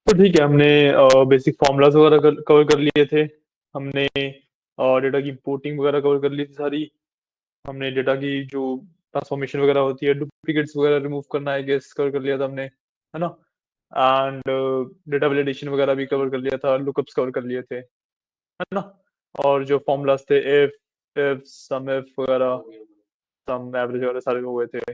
तो ठीक है, हमने बेसिक फॉर्मूलाज वगैरह कवर कर लिए थे। हमने डेटा की इंपोर्टिंग वगैरह कवर कर ली थी सारी। हमने डेटा की जो ट्रांसफॉर्मेशन वगैरह होती है, डुप्लीकेट्स वगैरह रिमूव करना है, गेस कवर कर लिया था हमने, है ना। एंड डेटा वैलिडेशन वगैरह भी कवर कर लिया था, लुकअप्स कवर कर लिए थे, है ना। और जो फॉर्मूलाज थे, इफ सम इफ वगैरह, सम एवरेज वगैरह सारे हो गए थे,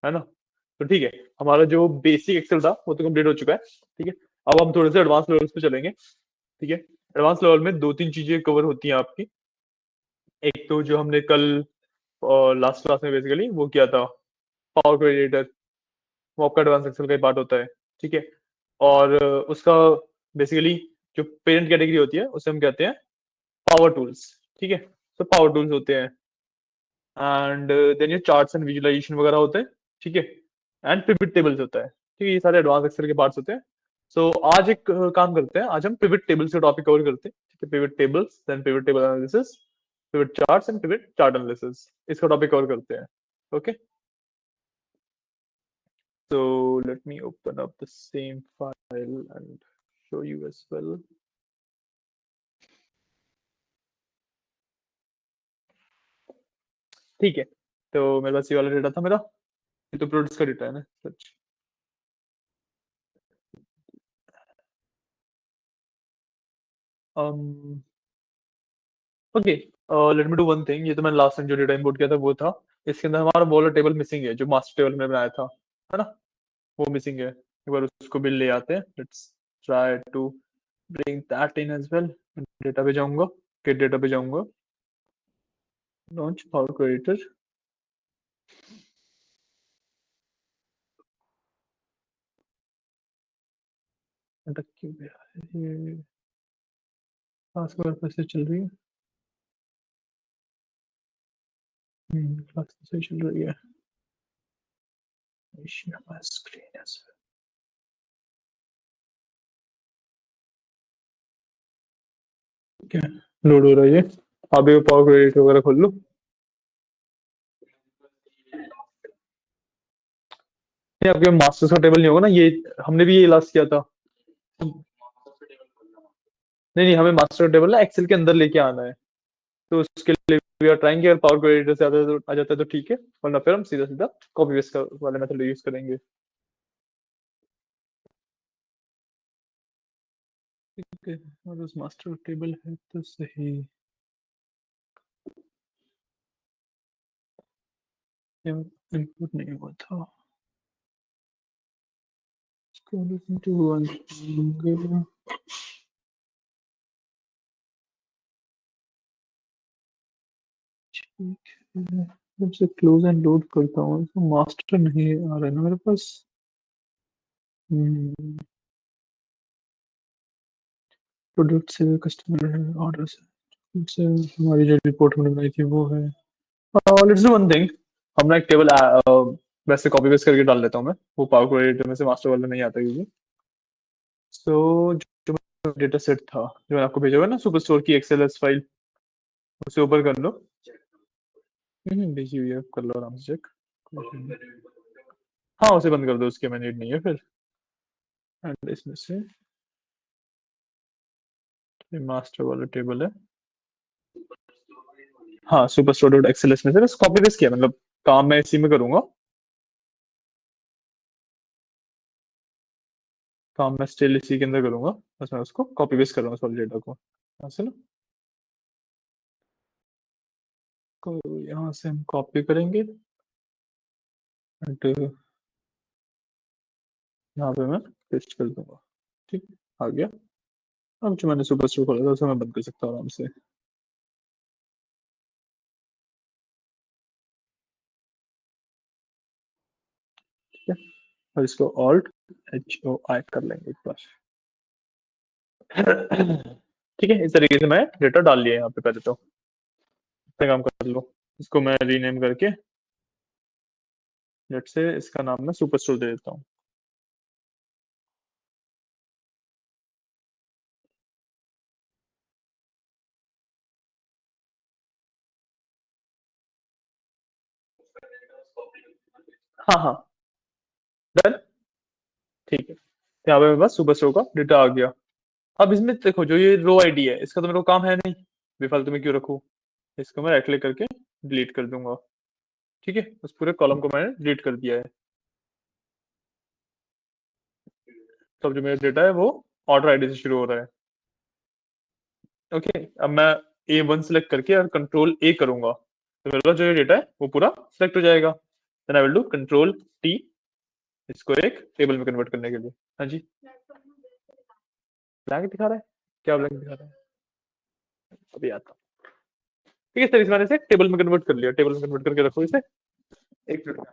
है ना। तो ठीक है, हमारा जो बेसिक एक्सेल था वो तो कंप्लीट हो चुका है। ठीक है, अब हम थोड़े से एडवांस लेवल्स पे चलेंगे। ठीक है, एडवांस लेवल में दो तीन चीजें कवर होती हैं आपकी। एक तो जो हमने कल लास्ट क्लास में बेसिकली वो किया था, पावर क्वेरी एडिटर, वो आपका एडवांस एक्सेल का ही पार्ट होता है। ठीक है, और उसका बेसिकली जो पेरेंट कैटेगरी होती है उसे हम कहते हैं पावर टूल्स। ठीक है, तो पावर टूल्स होते हैं। एंड देन ये चार्ट्स एंड विजुअलाइजेशन वगैरह होते हैं। ठीक है, एंड पिवट टेबल्स होता है। ठीक है, ये सारे एडवांस एक्सेल के पार्ट्स होते हैं। सो आज एक काम करते हैं, आज हम पिवट टेबल्स का टॉपिक कवर करते हैं। ठीक है, pivot tables, then pivot table analysis, pivot charts and pivot chart analysis, इसका टॉपिक कवर करते हैं। Okay, so let me open up the same file and show you as well. ठीक है, तो मेरे पास ये वाला डेटा था मेरा। ये तो प्रोड्यूस का डेटा है ना, सच। um okay, let me do one thing. ये तो मैंने लास्ट टाइम जो डेटा इंपोर्ट किया था वो था। इसके अंदर हमारा वो वाला टेबल मिसिंग है जो मास्टर टेबल में बनाया था, है ना। वो मिसिंग है, एक बार उसको भी ले आते हैं। Let's try to bring that in as well. Data पे जाऊंगा, गेट डेटा पे जाऊंगा, लॉन्च पावर क्रिएटर। अटक क्यों गया है ये? क्लास वर्क कैसे चल रही है? क्लास तो सही चल रही है। share my screen as well. ठीक है, लोड हो रहा है ये। आप एक पावर क्रेडिट वगैरह खोल लो। नहीं, आपके मास्टर्स का टेबल नहीं होगा ना ये? हमने भी ये लास्ट किया था। नहीं नहीं, हमें मास्टर टेबल ना एक्सेल के अंदर लेके आना है। तो उसके लिए वी आर ट्राइंग, अगर पावर क्रेडिटर से आ जाता है तो ठीक है, वरना फिर हम सीधा सीधा कॉपी पेस्ट वाले मेथड यूज करेंगे। ठीक है, और उस मास्टर टेबल है तो सही। इनपुट नहीं हुआ था इसको, listen to one। ठीक है, जब से क्लोज एंड लोड करता हूँ तो मास्टर नहीं आ रहा है ना मेरे पास। प्रोडक्ट से कस्टमर है, ऑर्डर से हमारी जो रिपोर्ट हमने बनाई थी वो है। लेट्स डू वन थिंग, हम ना एक टेबल वैसे कॉपी पेस्ट करके डाल लेता हूँ मैं। वो पावर क्वेरी में से मास्टर वाला नहीं आता क्योंकि। सो जो डेटा सेट था जो मैंने आपको भेजा हुआ है ना, सुपर स्टोर की एक्सएलएस फाइल, उसे ओपन कर लो। भेजी हुई है, कर लो आराम से चेक। हाँ, उसे बंद कर दो, उसके में नीड नहीं है फिर। एंड इसमें से मास्टर वाला टेबल है। हाँ, सुपर स्टोर डॉट एक्सएलएस में से बस कॉपी पेस्ट किया, मतलब काम मैं इसी में करूंगा। काम मैं स्टिल इसी के अंदर करूंगा। बस मैं उसको कॉपी पेस्ट कर रहा हूँ, उस वाले डेटा को यहाँ से ना। तो यहाँ से हम कॉपी करेंगे एंड यहाँ पे मैं पेस्ट कर दूंगा। ठीक, आ गया। अब जो मैंने सुपर स्टोर खोला था उसे मैं बंद कर सकता हूँ आराम से। ठीक है, और इसको ऑल्ट HOI कर लेंगे एक बार। ठीक है, इस तरीके से मैं डेटा डाल लिया यहाँ पे। पहले तो अपने काम कर लो, इसको मैं रीनेम करके लेट से इसका नाम मैं सुपर स्टोर दे देता हूँ। हाँ हाँ, डन। ठीक है, यहाँ पे मेरे पास सुपर स्टोर का डेटा आ गया। अब इसमें देखो जो ये रो आईडी है इसका तो मेरे को काम है नहीं, बेफालतू में क्यों रखूँ। इसको मैं राइट क्लिक करके डिलीट कर दूंगा। ठीक है, उस पूरे कॉलम को मैंने डिलीट कर दिया है। तो अब जो मेरा डेटा है वो ऑर्डर आईडी से शुरू हो रहा है। ओके, अब मैं A1 सेलेक्ट करके और कंट्रोल A करूंगा तो मेरे पास जो ये डेटा है वो पूरा सेलेक्ट हो जाएगा। Then I will do control T इसको एक टेबल में कन्वर्ट करने के लिए। हाँ जी, ब्लैंक दिखा रहा है? क्या ब्लैंक दिखा रहा है? अभी आता हूँ। ठीक है सर, इस मैंने इसे टेबल में कन्वर्ट कर लिया। टेबल में कन्वर्ट करके रखो इसे। एक मिनट।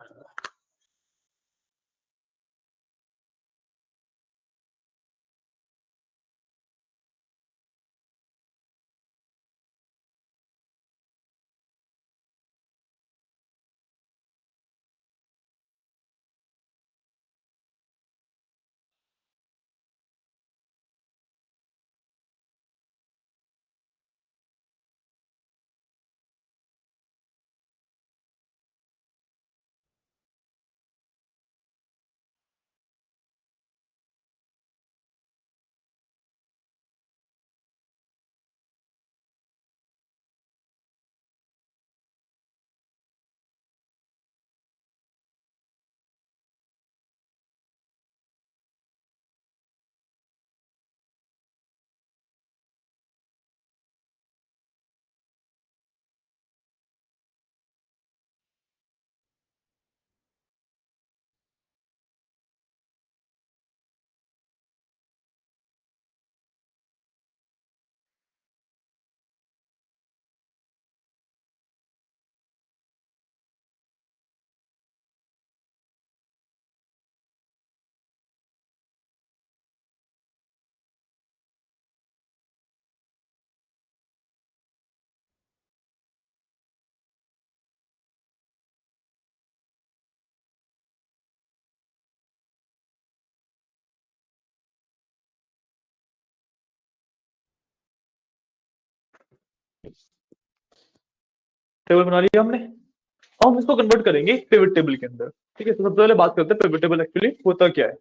टेबल बना लिया हमने। अब हम इसको कन्वर्ट करेंगे पिवट टेबल के अंदर। ठीक है, तो सबसे पहले बात करते हैं पिवट टेबल एक्चुअली होता क्या है।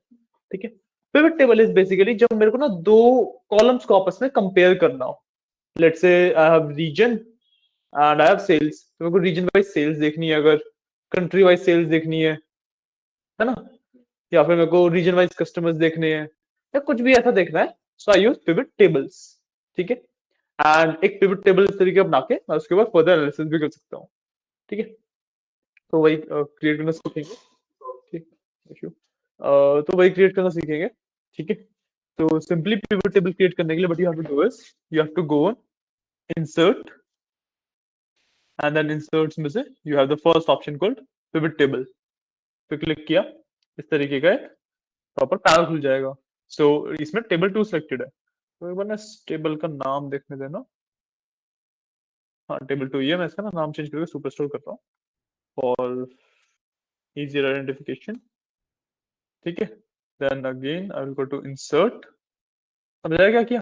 ठीक है, पिवट टेबल इज बेसिकली जब मेरे को ना दो कॉलम्स को आपस में कंपेयर करना हो। Let's say I have region and I have sales, तो मेरे को रीजन वाइज सेल्स देखनी है, अगर कंट्री वाइज सेल्स देखनी है ना, या फिर मेरे को रीजन वाइज कस्टमर्स देखने हैं, या कुछ भी ऐसा देखना है, सो आई यूज पिवट टेबल्स। ठीक है, एंड एक पिवट टेबल इस तरीके बना के मैं उसके बाद फर्दर एनालिसिस भी कर सकता हूँ। ठीक है, तो वही क्रिएट करना सीखेंगे। ठीक, issue। तो वही क्रिएट करना सीखेंगे। ठीक है, तो सिंपली पिवट टेबल क्रिएट करने के लिए what you have to do is you have to go on insert and then inserts में से you have the first option called pivot table पे क्लिक किया, इस तरीके का एक प्रॉपर पैनल खुल जाएगा। सो इसमें टेबल 2 सिलेक्टेड है, तो एक बार ना इस टेबल का नाम देखने देना। हाँ, टेबल 2 ये मैं इसका ना नाम चेंज करके सुपर स्टोर करता हूँ फॉर इजियर आइडेंटिफिकेशन। ठीक है, then again I will go to insert. समझ आया क्या किया?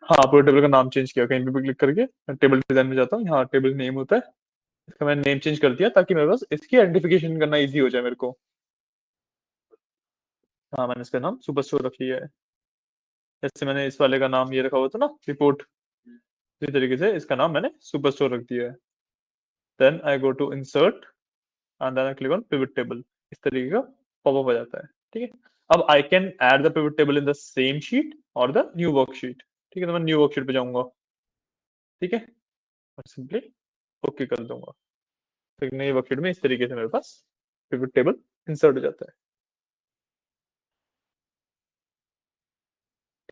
हाँ, पूरे टेबल का नाम चेंज किया, कहीं पे भी क्लिक करके टेबल डिजाइन में जाता हूँ, यहाँ टेबल नेम होता है, इसका मैंने नेम चेंज कर दिया ताकि मेरे पास इसकी आइडेंटिफिकेशन करना इजी हो जाए मेरे को। हाँ, मैंने इसका नाम सुपर स्टोर रख लिया है। जैसे मैंने इस वाले का नाम ये रखा हुआ था ना रिपोर्ट, इसी तरीके से इसका नाम मैंने सुपर स्टोर रख दिया है। Then I go to insert and then I click on pivot table. इस तरीके का पॉपअप आ जाता है। ठीक है, अब I can add the pivot table in the same sheet और द न्यू वर्कशीट। ठीक है, तो मैं न्यू वर्कशीट पे जाऊंगा। ठीक है, और सिंपली ओके कर दूंगा। तो एक नई वर्कशीट में इस तरीके से मेरे पास पिवट टेबल इंसर्ट हो जाता है।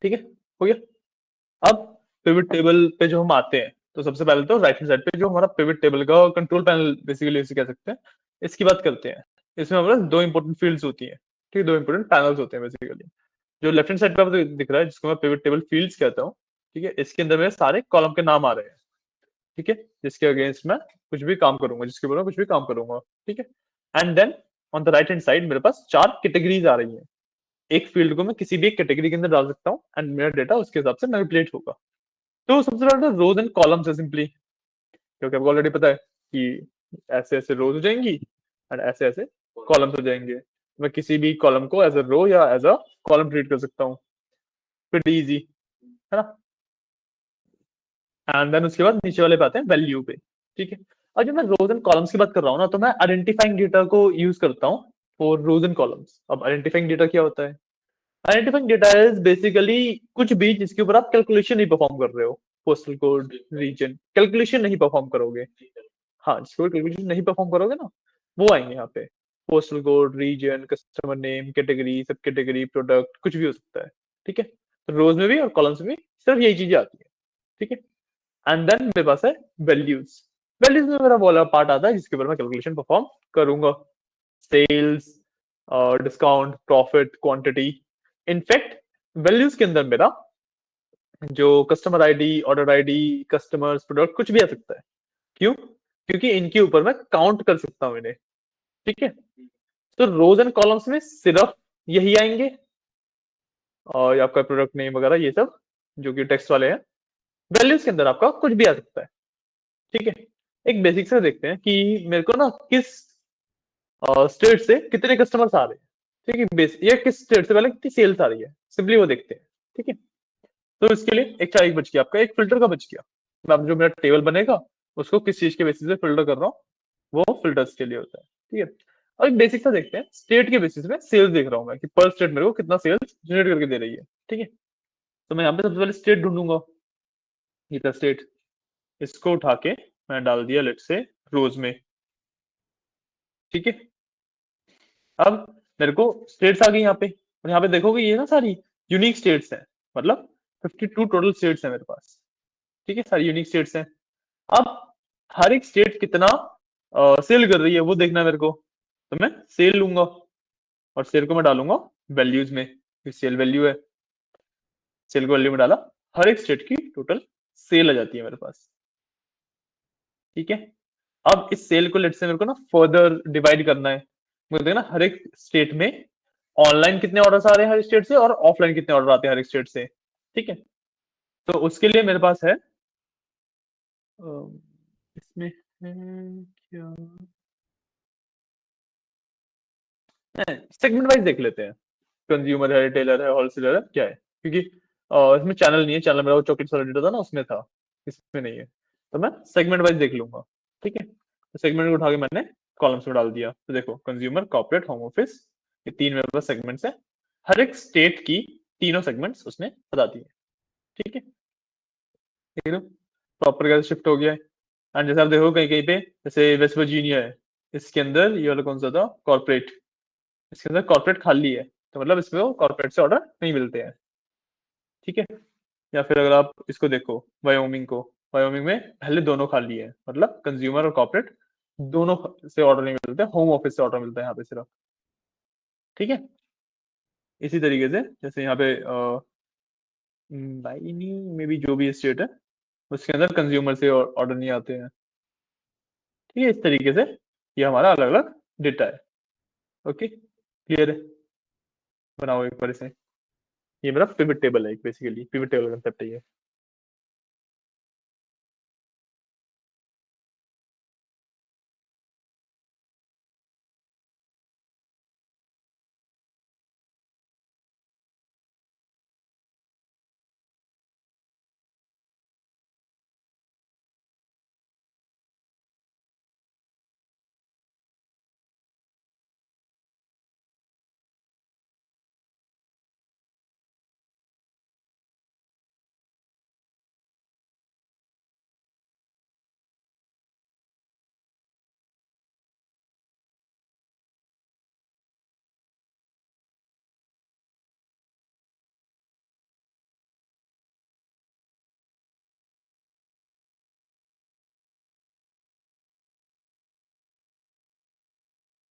ठीक है, हो गया। अब पिवट टेबल पे जो हम आते हैं तो सबसे पहले तो राइट हैंड साइड पे जो हमारा पिवट टेबल का कंट्रोल पैनल बेसिकली इसे कह सकते हैं, इसकी बात करते हैं। इसमें हमारे पास दो इंपॉर्टेंट फील्ड्स होती हैं। ठीक है, दो इंपॉर्टेंट पैनल्स होते हैं बेसिकली। जो लेफ्ट हैंड साइड पे आपको दिख रहा है जिसको मैं पिवट टेबल फील्ड्स कहता हूँ। ठीक है, इसके अंदर मेरे सारे कॉलम के नाम आ रहे हैं। ठीक है, जिसके अगेंस्ट मैं कुछ भी काम करूंगा, जिसके ऊपर मैं कुछ भी काम करूंगा। ठीक है, and then on the right hand side मेरे पास चार कैटेगरीज आ रही हैं। एक फील्ड को मैं किसी भी एक कैटेगरी के अंदर डाल सकता हूँ एंड मेरा डेटा उसके हिसाब से मैनिपुलेट होगा। तो सबसे पहले तो रोज एंड कॉलम्स है सिंपली, क्योंकि आपको ऑलरेडी पता है कि ऐसे ऐसे रोज हो जाएंगी एंड ऐसे ऐसे कॉलम्स हो जाएंगे। मैं किसी भी कॉलम को एज अ रो या एज अ कॉलम ट्रीट कर सकता हूँ, प्रीटी इजी है ना। एंड देन उसके बाद नीचे वाले पे आते हैं वैल्यू पे, ठीक है। और जब मैं रोज एंड कॉलम्स की बात कर रहा हूँ ना, तो मैं आइडेंटिफाइंग डेटा को यूज करता हूँ फॉर रोज एंड कॉलम्स। अब आइडेंटिफाइंग डेटा क्या होता है? आइडेंटिफाइंग डेटा इज बेसिकली कुछ भी जिसके ऊपर आप कैलकुलेशन नहीं परफॉर्म कर रहे हो, पोस्टल कोड, रीजन, कैलकुलेशन नहीं परफॉर्म करोगे। हाँ, जिसको कैलकुलेशन नहीं परफॉर्म करोगे ना, वो आएंगे यहाँ पे। Postal code, region, customer name, category, sub category, product, कुछ भी हो सकता है, ठीक है। तो रोज में भी और कॉलम्स में भी सिर्फ यही चीजें आती है, ठीक है। एंड देन मेरे पास है वैल्यूज। वैल्यूज में मेरा वो वाला पार्ट आता है जिसके ऊपर मैं कैलकुलेशन परफॉर्म करूंगा। Sales, discount, profit, quantity. In fact values के अंदर मेरा जो customer ID, order ID, customers, product, कुछ भी आ सकता है। क्यों? क्योंकि इनके ऊपर मैं काउंट कर सकता हूँ इन्हें, ठीक है। तो रोज एंड कॉलम्स में सिर्फ यही आएंगे, और आपका प्रोडक्ट नेम वगैरह ये सब जो कि टेक्स्ट वाले हैं। वैल्यूज के अंदर आपका कुछ भी आ सकता है, ठीक है। एक बेसिक से देखते हैं कि मेरे को ना किस स्टेट से कितने कस्टमर्स आ रहे हैं, ठीक है। बेस ये किस स्टेट से पहले कितनी सेल्स आ रही है, सिंपली वो देखते हैं, ठीक है। तो इसके लिए एक चाइक बच गया, आपका एक फिल्टर का बच गया। अब जो मेरा टेबल बनेगा उसको किस चीज के बेसिस पे फिल्टर कर रहा हूँ, वो फिल्टर्स के लिए होता है, ठीक है। और एक बेसिक सा देखते हैं, स्टेट के बेसिस में सेल्स देख रहा हूँ मैं कि पर स्टेट मेरे को कितना सेल्स जनरेट करके दे रही है, ठीक है। तो मैं यहाँ पे सबसे पहले स्टेट ढूंढूंगा, ये था स्टेट। इसको उठा के मैं डाल दिया लेट से रोज में, ठीक है। अब मेरे को स्टेट्स आ गई यहाँ पे, और यहाँ पे देखोगे ये ना सारी यूनिक स्टेट्स हैं, मतलब 52 टोटल स्टेट्स हैं मेरे पास, ठीक है। सारी यूनिक स्टेट्स हैं। अब हर एक स्टेट कितना सेल कर रही है वो देखना है मेरे को, तो मैं सेल लूंगा और सेल को मैं डालूंगा वैल्यूज में। सेल वैल्यू है, सेल को वैल्यू में डाला, हर एक स्टेट की टोटल सेल आ जाती है मेरे पास, ठीक है। अब इस सेल को लेट से मेरे को ना फर्दर डिवाइड करना है। मुझे देखना हर एक स्टेट में ऑनलाइन कितने ऑर्डर्स आ रहे हैं हर स्टेट से, और ऑफलाइन कितने ऑर्डर आते हैं हर एक स्टेट से, ठीक है। तो उसके लिए मेरे पास है इसमें है क्या, सेगमेंट वाइज देख लेते हैं। कंज्यूमर है, रिटेलर है, होलसेलर है, क्या है, क्योंकि इसमें चैनल नहीं है। चैनल मेरा वो चॉकलेट वाला डेटा था ना, उसमें था, इसमें नहीं है। तो मैं सेगमेंट वाइज देख लूंगा, ठीक है। तो सेगमेंट को उठा के मैंने कॉलम्स में डाल दिया। तो देखो कंज्यूमर, कॉर्पोरेट, होम ऑफिस, ये तीन मेरे पास सेगमेंट्स है। हर एक स्टेट की तीनों सेगमेंट्स उसने बता दी है, ठीक है। ठीक है, प्रॉपर कैसे शिफ्ट हो गया है। एंड जैसे आप देखो कहीं कहीं पे, जैसे वेस्ट वर्जीनिया है, इसके अंदर ये वाला कौन सा था, कॉर्पोरेट, इसके अंदर कॉर्पोरेट खाली है, तो मतलब इसमें वो कॉर्पोरेट से ऑर्डर नहीं मिलते हैं, ठीक है। या फिर अगर आप इसको देखो वायोमिंग को, वायोमिंग में पहले दोनों खाली है, मतलब कंज्यूमर और कॉर्पोरेट दोनों से ऑर्डर नहीं मिलते, होम ऑफिस से ऑर्डर मिलता है यहाँ पे सिर्फ, ठीक है। इसी तरीके से जैसे यहाँ पे बाइनी में भी जो भी स्टेट है उसके अंदर कंज्यूमर से ऑर्डर नहीं आते हैं, ठीक है। इस तरीके से ये हमारा अलग अलग डेटा है, ओके, क्लियर है। बनाओ एक बार इसे। ये मेरा पिवट टेबल है, बेसिकली पिवट टेबल कंसेप्ट है ये।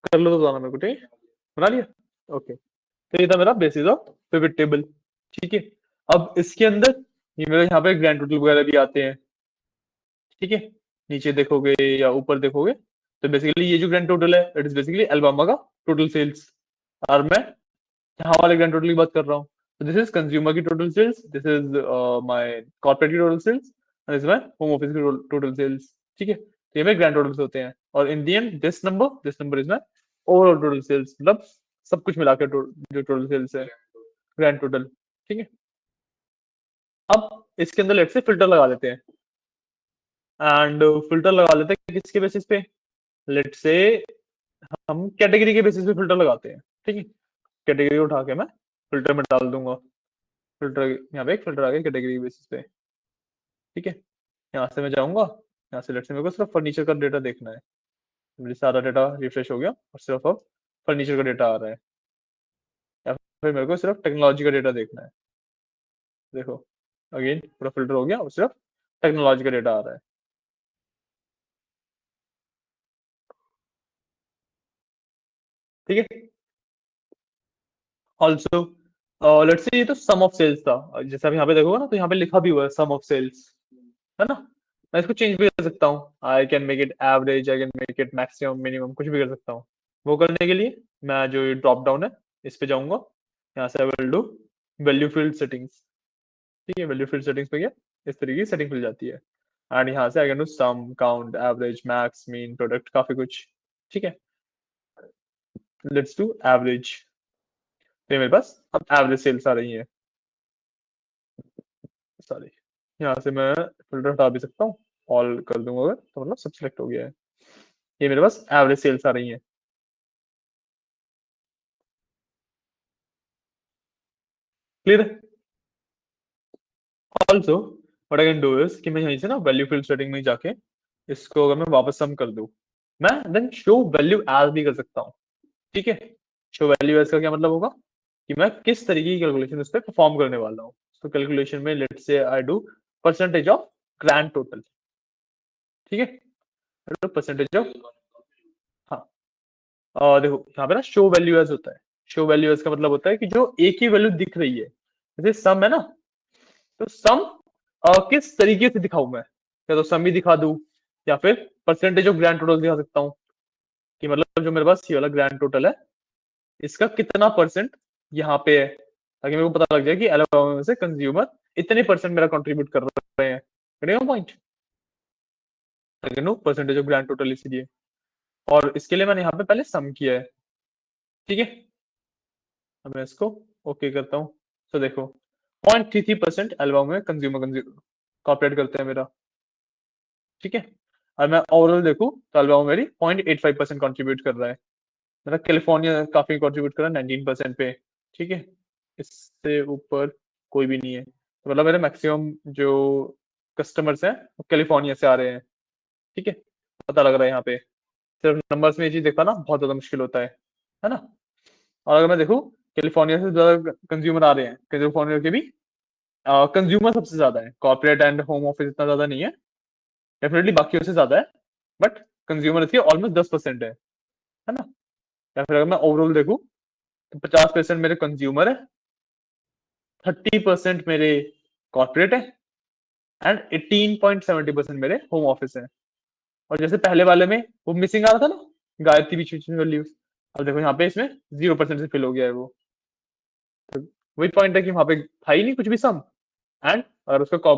कर लो तो बताना मेरे को, ठीक है। बना लिया, ओके। तो ये था मेरा बेसिस ऑफ पिवट टेबल, ठीक है। अब इसके अंदर ये मेरे यहाँ पे ग्रैंड टोटल वगैरह भी आते हैं, ठीक है। नीचे देखोगे या ऊपर देखोगे तो बेसिकली ये जो ग्रैंड टोटल है इट इज बेसिकली अल्बामा का टोटल सेल्स, और मैं यहाँ वाले ग्रैंड टोटल की बात कर रहा हूँ। तो दिस इज कंज्यूमर की total sales, this is my corporate की total sales, and this is my home office की टोटल सेल्स, ठीक है। तो ये मेरे ग्रैंड टोटल्स होते हैं, और in the end this number is my overall total sales, मतलब सब कुछ मिला के जो टोटल सेल्स है, ग्रैंड टोटल। ठीक है, अब इसके अंदर लेट से फिल्टर लगा देते हैं, एंड फिल्टर लगा लेते हैं किसके बेसिस पे, लेट से हम कैटेगरी के बेसिस पे फिल्टर लगाते हैं। ठीक है, कैटेगरी उठा के मैं फिल्टर में डाल दूंगा, फिल्टर यहाँ पे एक फिल्टर आ गया कैटेगरी के बेसिस पे। ठीक है, यहाँ से मैं जाऊंगा, यहाँ से लेट से मेरे को सिर्फ फर्नीचर का डेटा देखना है, मेरे सारा डेटा रिफ्रेश हो गया और सिर्फ अब फर्नीचर का डेटा आ रहा है, या फिर मेरे को सिर्फ टेक्नोलॉजी का डेटा देखना है। देखो अगेन पूरा फिल्टर हो गया और सिर्फ टेक्नोलॉजी का डेटा आ रहा है। ठीक है, ऑल्सो लेट्स से ये तो सम ऑफ सेल्स था, जैसे आप यहाँ पे देखोगे ना तो यहाँ पे लिखा भी हुआ है सम ऑफ सेल्स, है ना। मैं इसको चेंज भी कर सकता हूँ, I can make it average, I can make it maximum, minimum, कुछ भी कर सकता हूँ। वो करने के लिए मैं जो ये ड्रॉप डाउन है इस पे जाऊंगा, यहाँ से आई will do value field settings. ठीक है, वैल्यू फील्ड सेटिंग्स पे गया, इस तरीके की सेटिंग खुल जाती है, एंड यहाँ से I can do sum, count, average, max, mean, product, काफी कुछ। ठीक है, लेट्स डू एवरेज। तो ये मेरे पास अब एवरेज सेल्स आ रही है, सॉरी, यहाँ से मैं फिल्टर हटा भी सकता हूँ, ऑल कर दूंगा अगर तो मतलब सब सिलेक्ट हो गया है, ये मेरे पास एवरेज सेल्स आ रही है। क्लियर है। Also what I can do is कि मैं यहीं से ना वैल्यू फील्ड सेटिंग में जाके इसको अगर मैं वापस सम कर दूं, मैं देन शो वैल्यू एज भी कर सकता हूँ। ठीक है, शो वैल्यू एज का क्या मतलब होगा कि मैं किस तरीके की कैलकुलेशन उस पर परफॉर्म करने वाला हूँ। तो कैलकुलेशन में let's say I do percentage of grand total. ठीक है, परसेंटेज ऑफ, हाँ, देखो यहाँ पे ना शो वैल्यू एज होता है, शो वैल्यू एज का मतलब होता है कि जो एक ही वैल्यू दिख रही है, जैसे सम है ना, तो सम किस तरीके से दिखाऊं मैं, या तो सम ही दिखा दूं या फिर परसेंटेज ऑफ ग्रैंड टोटल दिखा सकता हूँ, कि मतलब जो मेरे पास ये वाला ग्रैंड टोटल है इसका कितना परसेंट यहाँ पे है, ताकि मेरे को पता लग जाए कि अलावा में से कंज्यूमर इतने परसेंट मेरा कंट्रीब्यूट कर रहे हैं। Point percentage of grand total इसीलिए, और इसके लिए मैंने यहाँ पे पहले सम किया है। ठीक है, अब मैं इसको ओके करता हूँ, तो देखो 0.33% एल्बम में कंज्यूमर कंज्यूमर कॉपरेट करते हैं मेरा। ठीक है, और मैं ओवरऑल देखूं तो एल्बम मेरी 0.85% कंट्रीब्यूट कर रहा है, मेरा कैलिफोर्निया काफी कंट्रीब्यूट कर रहा है 19% पे। ठीक है, इससे ऊपर कोई भी नहीं है, तो मतलब मेरे मैक्सिमम जो कस्टमर्स हैं वो कैलिफोर्निया से आ रहे हैं। ठीक है, पता लग रहा है यहाँ पे, सिर्फ नंबर्स में ये चीज देख पाना बहुत ज्यादा मुश्किल होता है ना। और अगर मैं देखूं कैलिफोर्निया से ज्यादा कंज्यूमर आ रहे हैं, कैलिफोर्निया के भी कंज्यूमर सबसे ज्यादा है, कॉर्पोरेट एंड होम ऑफिस इतना ज्यादा नहीं है, डेफिनेटली बाकियों से ज्यादा है, बट कंज्यूमर इसके ऑलमोस्ट 10% है ना। या फिर अगर मैं ओवरऑल देखूं तो 50% मेरे कंज्यूमर है, 30% मेरे कॉर्पोरेट है, एंड 18.70% मेरे होम ऑफिस है। और जैसे पहले वाले में वो मिसिंग आ रहा था ना, गायब थी बीच बीच में वैल्यूज, अब देखो यहाँ पे इसमें 0% से फिल हो गया है वो। तो वही पॉइंट है कि वहां पे था ही नहीं कुछ भी सम, एंड अगर उसका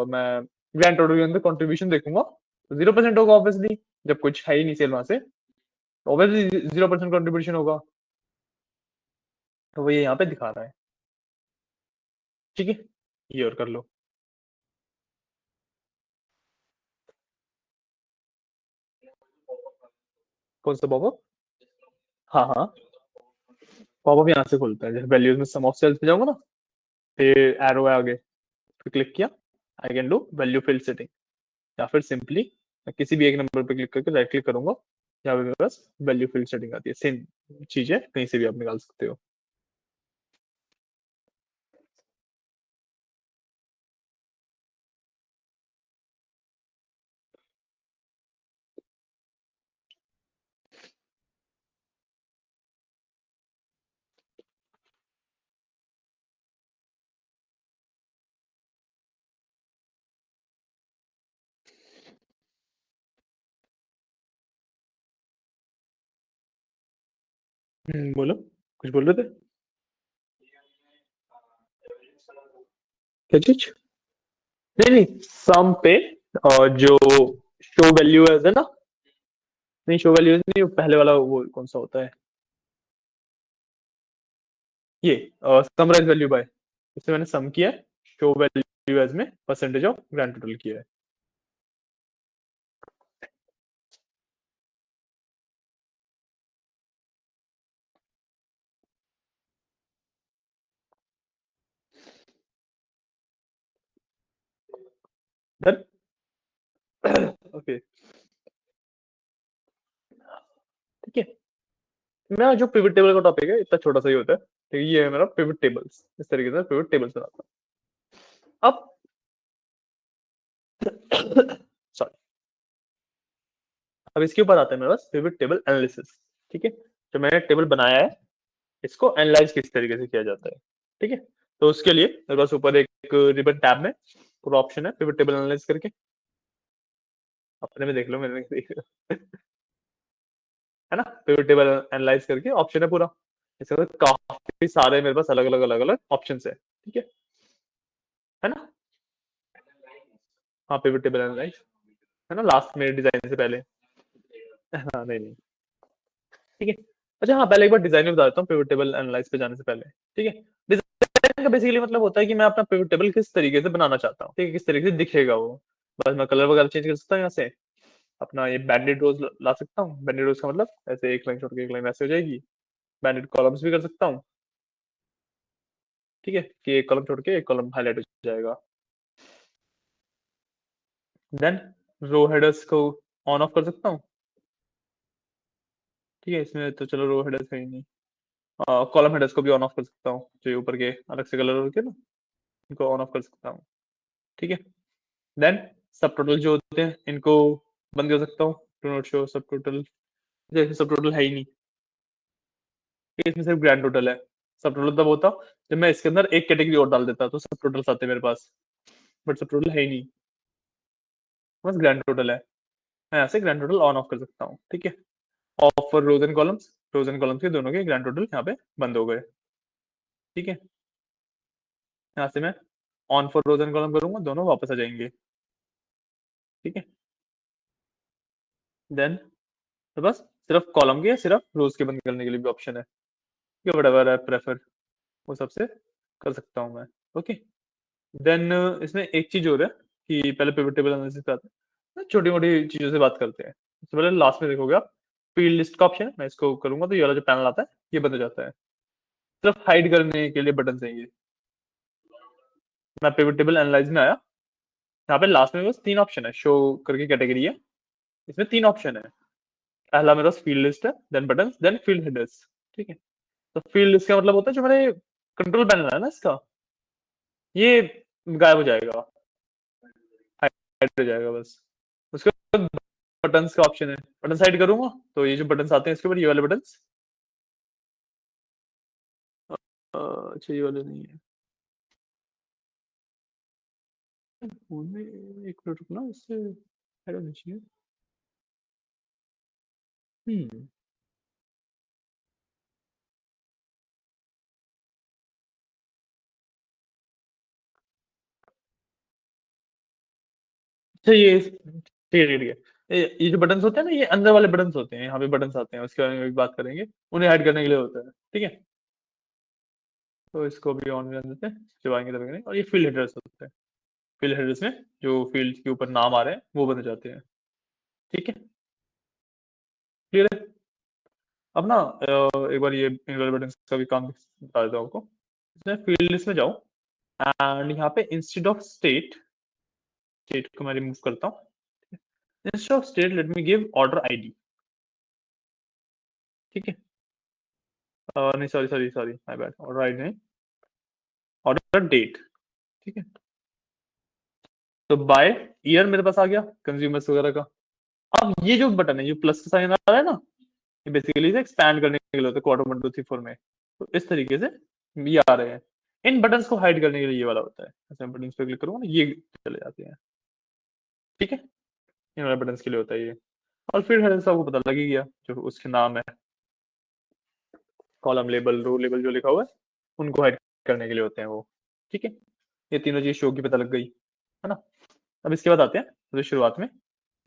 मैं ग्रैंड टोटल के अंदर कंट्रीब्यूशन देखूंगा तो 0% होगा ऑब्वियसली, जब कुछ है ही नहीं सेल वहां से, तो ऑब्वियसली 0% कंट्रीब्यूशन होगा, तो वो ये यहाँ पे दिखा रहा है। ठीक है, ये और कर लो। कौन सा पॉपअप? हाँ हाँ, पॉपअप यहाँ से खुलता है, जैसे वैल्यूज में सम ऑफ सेल्स पे जाऊंगा ना, फिर एरो है आगे, फिर क्लिक किया, आई can do value field setting, या फिर सिंपली किसी भी एक नंबर पे क्लिक करके राइट क्लिक करूंगा, यहाँ पे मेरे पास वैल्यू फील्ड सेटिंग आती है, सेम चीज है, कहीं से भी आप निकाल सकते हो। बोलो, कुछ बोल रहे थे? क्या चीज? नहीं नहीं, सम पे जो शो वैल्यू है ना, नहीं शो वैल्यू नहीं, वो पहले वाला वो कौन सा होता है, ये समराइज वैल्यू बाय, इसमें मैंने सम किया है, शो वैल्यू एज में परसेंटेज ऑफ ग्रैंड टोटल किया है। डन। ओके, ठीक है। मेरा जो पिवट टेबल का टॉपिक है इतना छोटा सा ही होता है, ठीक है, ये है मेरा पिवट टेबल्स, इस तरीके से पिवट टेबल्स बनाता हूँ अब। सॉरी, अब इसके ऊपर आता है मेरे पास पिवट टेबल एनालिसिस। ठीक है, जो मैंने टेबल बनाया है इसको एनालाइज किस तरीके से किया जाता है। ठीक है, तो उसके लिए मेरे पास ऊपर एक रिबन टैब में पूरा ऑप्शन है पिवट टेबल एनालाइज करके, अपने में देख लो, मेरे में देख लो। है ना, पिवट टेबल एनालाइज करके ऑप्शन है पूरा, इसके अंदर काफी सारे मेरे पास अलग अलग ऑप्शन है। ठीक है ना। हाँ, पिवट टेबल एनालाइज है ना, लास्ट में डिजाइन से पहले। हाँ, नहीं नहीं, ठीक है। अच्छा हाँ, पहले एक बार डिजाइन में बता देता हूँ पिवट टेबल एनालाइज पे जाने से पहले। ठीक है, डिजाइन का बेसिकली मतलब होता है कि मैं अपना पिवट टेबल किस तरीके से बनाना चाहता हूँ, ठीक है, किस तरीके से दिखेगा वो। बस मैं कलर वगैरह चेंज कर सकता हूँ यहाँ से, अपना ये बैंडेड रोज ला सकता हूँ। बैंडेड रोज का मतलब ऐसे एक लाइन छोड़ के एक लाइन ऐसे हो जाएगी। बैंडेड कॉलम्स भी कर सकता हूँ, ठीक है, कि एक कॉलम छोड़ के एक कॉलम हाईलाइट हो जाएगा। देन रो हेडर्स को ऑन ऑफ कर सकता हूँ। ठीक है, इसमें तो चलो रो हेडर्स है ही नहीं। कॉलम हेडर्स को भी ऑन ऑफ कर सकता हूँ, जो ये ऊपर के अलग से कलर होते हैं ना, इनको ऑन ऑफ कर सकता हूँ। ठीक है, देन सब टोटल जो होते हैं इनको बंद कर सकता हूँ, डू नॉट शो सब टोटल। जैसे सब टोटल है ही नहीं, इसमें सिर्फ ग्रैंड टोटल है। सब टोटल तब होता जब मैं इसके अंदर एक कैटेगरी और डाल देता तो सब टोटल्स आते मेरे पास, बट सब टोटल है ही नहीं, बस ग्रैंड टोटल है। मैं यहाँ से ग्रैंड टोटल ऑन ऑफ कर सकता हूँ। ठीक है, off for rows and columns, rows and columns के दोनों के ग्रैंड टोटल यहाँ पे बंद हो गए। ठीक है, यहाँ से मैं on for rows and column करूंगा, दोनों वापस आ जाएंगे। ठीक है, देन तो बस सिर्फ कॉलम के या सिर्फ रोज के बंद करने के लिए भी ऑप्शन है, कि व्हाटएवर आई प्रेफर वो सबसे कर सकता हूँ मैं। ओके, देन इसमें एक चीज और है कि पहले पिवट टेबल एनालिसिस पे आते हैं, छोटी मोटी चीजों से बात करते हैं। सबसे पहले लास्ट में देखोगे आप फील्ड लिस्ट का ऑप्शन है, मैं इसको करूंगा तो ये वाला जो पैनल आता है ये बंद हो जाता है। सिर्फ हाइड करने के लिए बटन चाहिए। मैं पिवट टेबल एनालाइज में आया, यहाँ पे लास्ट में बस तीन ऑप्शन है, शो करके कैटेगरी है, इसमें तीन ऑप्शन है। पहला मेरे पास फील्ड लिस्ट है, then button, then field headers. ठीक है, तो फील्ड लिस्ट का मतलब होता है जो मेरे कंट्रोल पैनल है ना इसका, ये गायब हो जाएगा, हाइड हो जाएगा बस। उसके बाद बटन्स का ऑप्शन है, बटन साइड करूंगा तो ये जो बटन्स आते हैं इसके ऊपर, ये वाले बटन्स, अच्छा ये वाले नहीं है, एक मिनट रुकना, इससे हाइड होना चाहिए। हम्म, अच्छा ये ठीक है ठीक है, ये जो बटन्स होते हैं ना, ये अंदर वाले बटन्स होते हैं, यहाँ पे बटन्स आते हैं, उसके बारे में भी बात करेंगे, उन्हें हाइड करने के लिए होता है। ठीक है, तो इसको भी ऑन कर देते हैं, जब आएंगे तब करेंगे। और ये फील्ड हेडर्स होते हैं, फील्ड हेडर्स में जो फील्ड के ऊपर नाम आ रहे हैं वो बन जाते हैं। ठीक है, क्लियर है। अब ना एक बार ये इन वाले बटन्स का भी काम बता देता हूँ आपको। इसमें फील्ड लिस्ट में जाओ, एंड यहाँ पे इंस्टेड ऑफ स्टेट, स्टेट को मैं रिमूव करता हूँ। Instead of state let me give order ID. ठीक है, नहीं sorry sorry sorry my bad, order ID नहीं, ऑर्डर डेट। ठीक है, तो बाय ईयर मेरे पास आ गया कंज्यूमर्स वगैरह का। अब ये जो बटन है, जो प्लस का साइन आ रहा है ना, ये बेसिकली इसे एक्सपैंड करने के लिए होता है क्वार्टर 1 2 3 4 में। तो इस तरीके से ये आ रहे हैं, इन बटन्स को हाइड करने के लिए ये वाला होता है, ऐसे बटन्स पे क्लिक करूंगा ना ये चले जाते हैं। ठीक है, इन वाले बटन्स के लिए होता है ये। और फिर है सबको पता लग ही गया, जो उसके नाम है, कॉलम लेबल, रो लेबल जो लिखा हुआ है, उनको हाइड करने के लिए होते हैं वो। ठीक है, ये तीनों चीज शो की पता लग गई, है ना। अब इसके बाद आते हैं तो शुरुआत में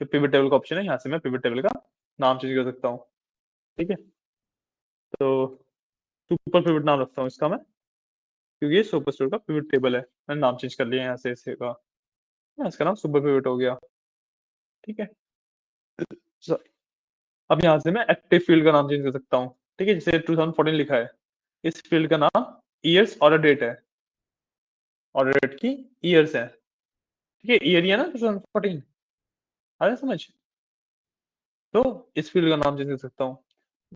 जो पिवट टेबल का ऑप्शन है, यहाँ से मैं पिवट टेबल का नाम चेंज कर सकता हूँ। ठीक है, तो सुपर पिवट नाम रखता हूँ इसका मैं, क्योंकि ये सुपर स्टोर का पिवट टेबल है। मैंने नाम चेंज कर लिया यहाँ से इससे का। इसका नाम सुपर पिवट हो गया। ठीक है। So, अब यहाँ से मैं एक्टिव फील्ड का नाम चेंज कर सकता हूँ। ठीक है, जैसे 2014 लिखा है, इस फील्ड का नाम ईयर्स और डेट है, और डेट की ईयर्स है। ठीक है, ईयर ही है ना 2014, आ रहा है समझ? तो इस फील्ड का नाम चेंज कर सकता हूँ।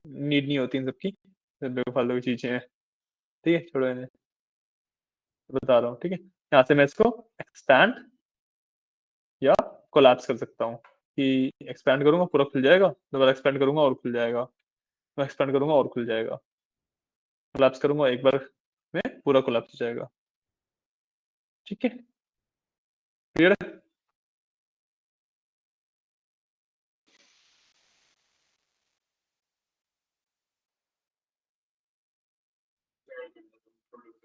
नीड नहीं होती इन सबकी, बेफालतू की चीजें हैं। ठीक है, छोड़ो इन्हें, बता रहा हूँ। ठीक है, यहाँ से मैं इसको एक्सपैंड या कोलैप्स कर सकता हूँ, कि एक्सपैंड करूंगा पूरा खुल जाएगा, दोबारा एक्सपैंड करूंगा और खुल जाएगा, मैं एक्सपैंड करूंगा और खुल जाएगा, कोलैप्स करूंगा एक बार में पूरा कोलैप्स हो जाएगा। ठीक है, क्लियर है?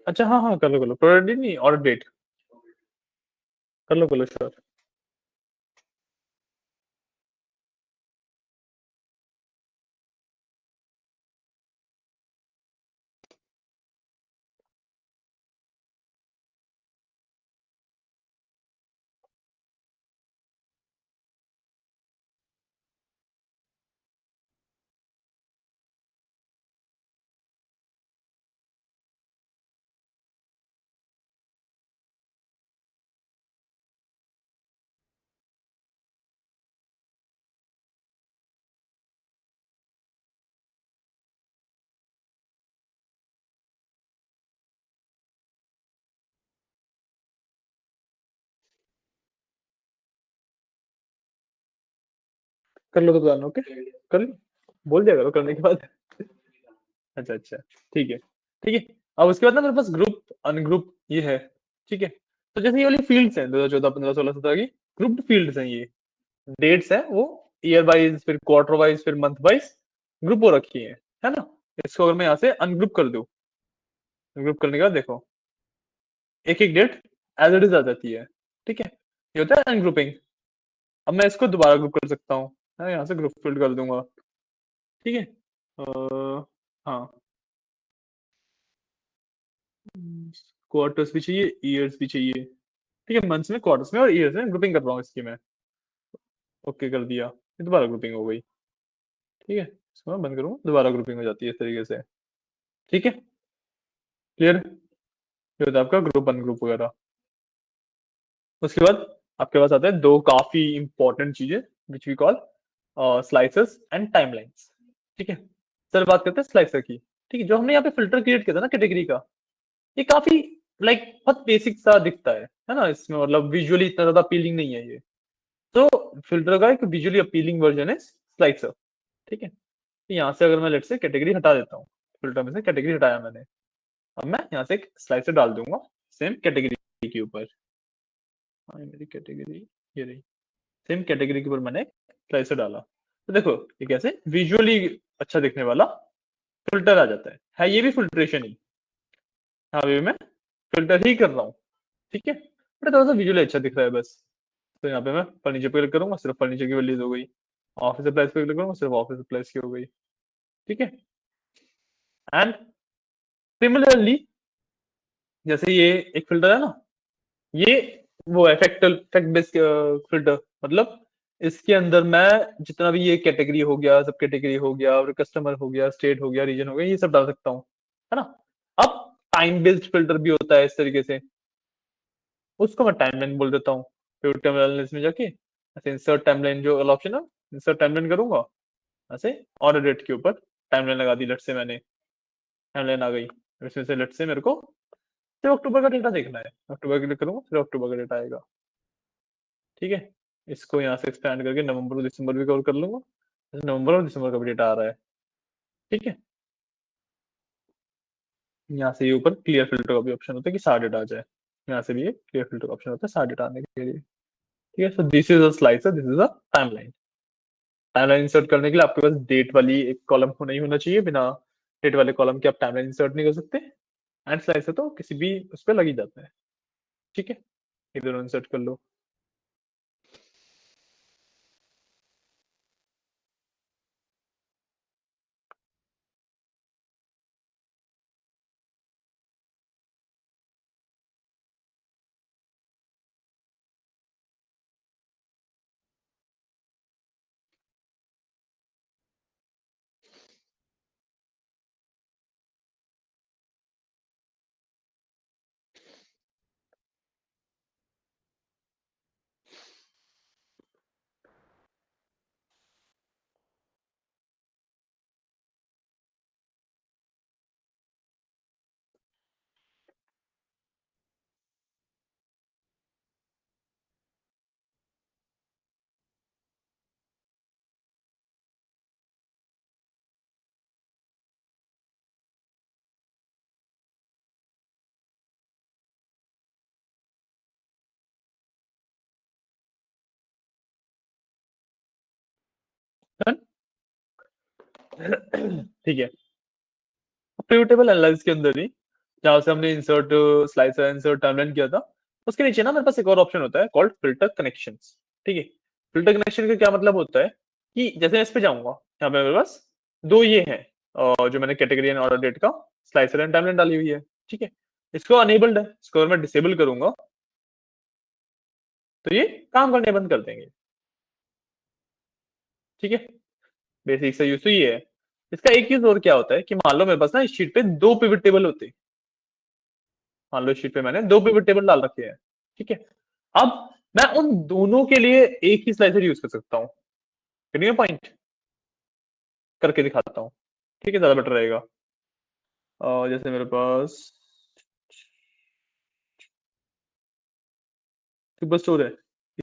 अच्छा, हाँ हाँ, कर लो प्रोडक्ट नहीं, ऑर्डर डेट, कर लो श्योर। कर लो तो बताना, ओके? कर ली, बोल दिया करो करने के बाद। अच्छा अच्छा, ठीक है ठीक है। अब उसके बाद ना मेरे पास ग्रुप अनग्रुप ये है। ठीक है, तो जैसे ये वाली फील्ड्स हैं 2014, 15, 16, 17 की ग्रुप्ड फील्ड्स हैं ये, डेट्स हैं वो ईयर वाइज, फिर क्वार्टर वाइज, फिर मंथ वाइज ग्रुप हो रखी है ना? इसको अगर मैं यहाँ से अनग्रुप कर दूं, ग्रुप करने के बाद देखो एक एक डेट एज इट इज आ जाती है। ठीक है, ये होता है अनग्रुपिंग। अब मैं इसको दोबारा ग्रुप कर सकता हूँ, मैं यहाँ से ग्रुप फील्ड कर दूंगा। ठीक है, हाँ, क्वार्टर्स भी चाहिए, ईयर्स भी चाहिए। ठीक है, मंथ्स में, क्वार्टर्स में और ईयर्स में ग्रुपिंग कर रहा हूँ इसकी मैं। ओके कर दिया, ये दोबारा ग्रुपिंग हो गई। ठीक है, इसको मैं बंद करूंगा, दोबारा ग्रुपिंग हो जाती है इस तरीके से। ठीक है, क्लियर? ये होता है आपका ग्रुप अनग्रुप वगैरह। उसके बाद आपके पास आते हैं दो काफी इंपॉर्टेंट चीजें, which we call slicers and timelines. ठीक है, सर बात करते हैं स्लाइसर की। ठीक है, जो हमने यहाँ पे फिल्टर क्रिएट किया था ना कैटेगरी का, ये काफी लाइक बहुत बेसिक सा दिखता है ना? इसमें मतलब विजुअली इतना ज्यादा अपीलिंग नहीं है ये। तो फिल्टर का एक विजुअली अपीलिंग वर्जन है स्लाइसर। ठीक है, तो यहाँ से अगर मैं लेट से कैटेगरी हटा देता हूँ, फिल्टर में से कैटेगरी हटाया मैंने, अब मैं यहाँ से एक स्लाइसर डाल दूंगा सेम कैटेगरी के ऊपर। हाँ, ये मेरी कैटेगरी ये रही, सेम कैटेगरी के ऊपर मैंने स्लाइसर डाला। तो देखो ये कैसे विजुअली अच्छा दिखने वाला फिल्टर आ जाता है ये भी फिल्ट्रेशन ही। हाँ, अभी मैं फिल्टर ही कर रहा हूँ। ठीक है, बट थोड़ा सा विजुअली अच्छा दिख रहा है बस। तो यहाँ पे मैं फर्नीचर पे क्लिक करूंगा, सिर्फ फर्नीचर की वैल्यूज हो गई। ऑफिस सप्लाईज पे क्लिक करूंगा, सिर्फ ऑफिस सप्लाईज की हो गई। ठीक है, एंड सिमिलरली जैसे ये एक फिल्टर है ना, ये वो है इफेक्ट बेस्ड फिल्टर। मतलब इसके अंदर मैं जितना भी ये कैटेगरी हो गया, सब कैटेगरी हो गया, और कस्टमर हो गया, स्टेट हो गया, रीजन हो गया, ये सब डाल सकता हूँ, है ना? अब टाइम बेस्ड फिल्टर भी होता है इस तरीके से, उसको मैं टाइमलाइन बोल देता हूँ। पिवट टेबल एनालिसिस में जाके ऐसे इंसर्ट टाइमलाइन जो वाला ऑप्शन है, इंसर्ट टाइमलाइन करूंगा, ऐसे ऑर्डर डेट के ऊपर टाइमलाइन लगा दी, लेट से मैंने टाइमलाइन आ गई। इसमें से लेट से मेरे को सिर्फ अक्टूबर का डेटा देखना है, अक्टूबर क्लिक करूंगा, सिर्फ अक्टूबर का डेटा आएगा। ठीक है, इसको यहाँ से एक्सपैंड करके नवंबर और दिसंबर भी कवर कर लूंगा, नवंबर और दिसंबर का भी डेटा आ रहा है। ठीक है, यहाँ से ये ऊपर क्लियर फिल्टर का भी ऑप्शन होता है कि सारा डेटा आ जाए, यहाँ से भी ये क्लियर फिल्टर का ऑप्शन होता है सारा डेटा आने के लिए। ठीक है, so this is a slicer, this is a timeline. Timeline insert करने के लिए आपके पास डेट वाली एक कॉलम होना ही होना चाहिए, बिना डेट वाले कॉलम के आप टाइमलाइन इंसर्ट नहीं कर सकते। एंड स्लाइसर तो किसी भी उस पर लग ही जाता है। ठीक है, ये दोनों इंसर्ट कर लो। ठीक है। पिवट टेबल एनालिसिस के अंदर ही जहां से हमने इंसर्ट स्लाइसर इंसर्ट टाइमलाइन किया था, उसके नीचे ना मेरे पास एक और ऑप्शन होता है कॉल्ड फिल्टर कनेक्शंस। ठीक है। फिल्टर कनेक्शन का क्या मतलब होता है कि जैसे मैं इस पे जाऊंगा, यहाँ पे मेरे पास दो ये हैं, और जो मैंने कैटेगरी एंड ऑर्डर डेट का स्लाइसर एंड टाइमलाइन डाली हुई है। ठीक है। इसको अनेबल्ड है, इसको अगर मैं डिसेबल करूंगा तो ये काम करने बंद कर देंगे। ठीक है। बेसिक सा यूज तो ये है। इसका एक यूज और क्या होता है कि मान लो मेरे पास ना इस शीट पे दो पिवट टेबल होते हैं। मान लो शीट पे मैंने दो पिवट टेबल डाल रखे हैं। ठीक है। अब मैं उन दोनों के लिए एक ही स्लाइसर यूज कर सकता हूँ। पॉइंट करके दिखाता हूँ। ठीक है, ज्यादा बेटर रहेगा। जैसे मेरे पास सुपर स्टोर है,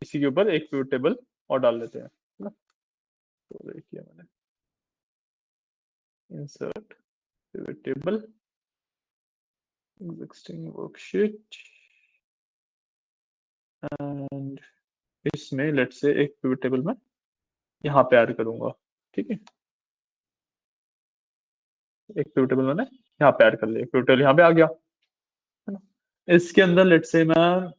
इसी के ऊपर एक पिवट टेबल और डाल लेते हैं, है ना। तो देखिए मैंने insert pivot table existing worksheet and इसमें लेट से एक पिवट टेबल मैं यहाँ पे ऐड करूंगा। ठीक है। एक पिवट टेबल मैंने यहाँ पे ऐड कर लिया, पिवट टेबल यहाँ पे आ गया, है ना। इसके अंदर लेट से मैं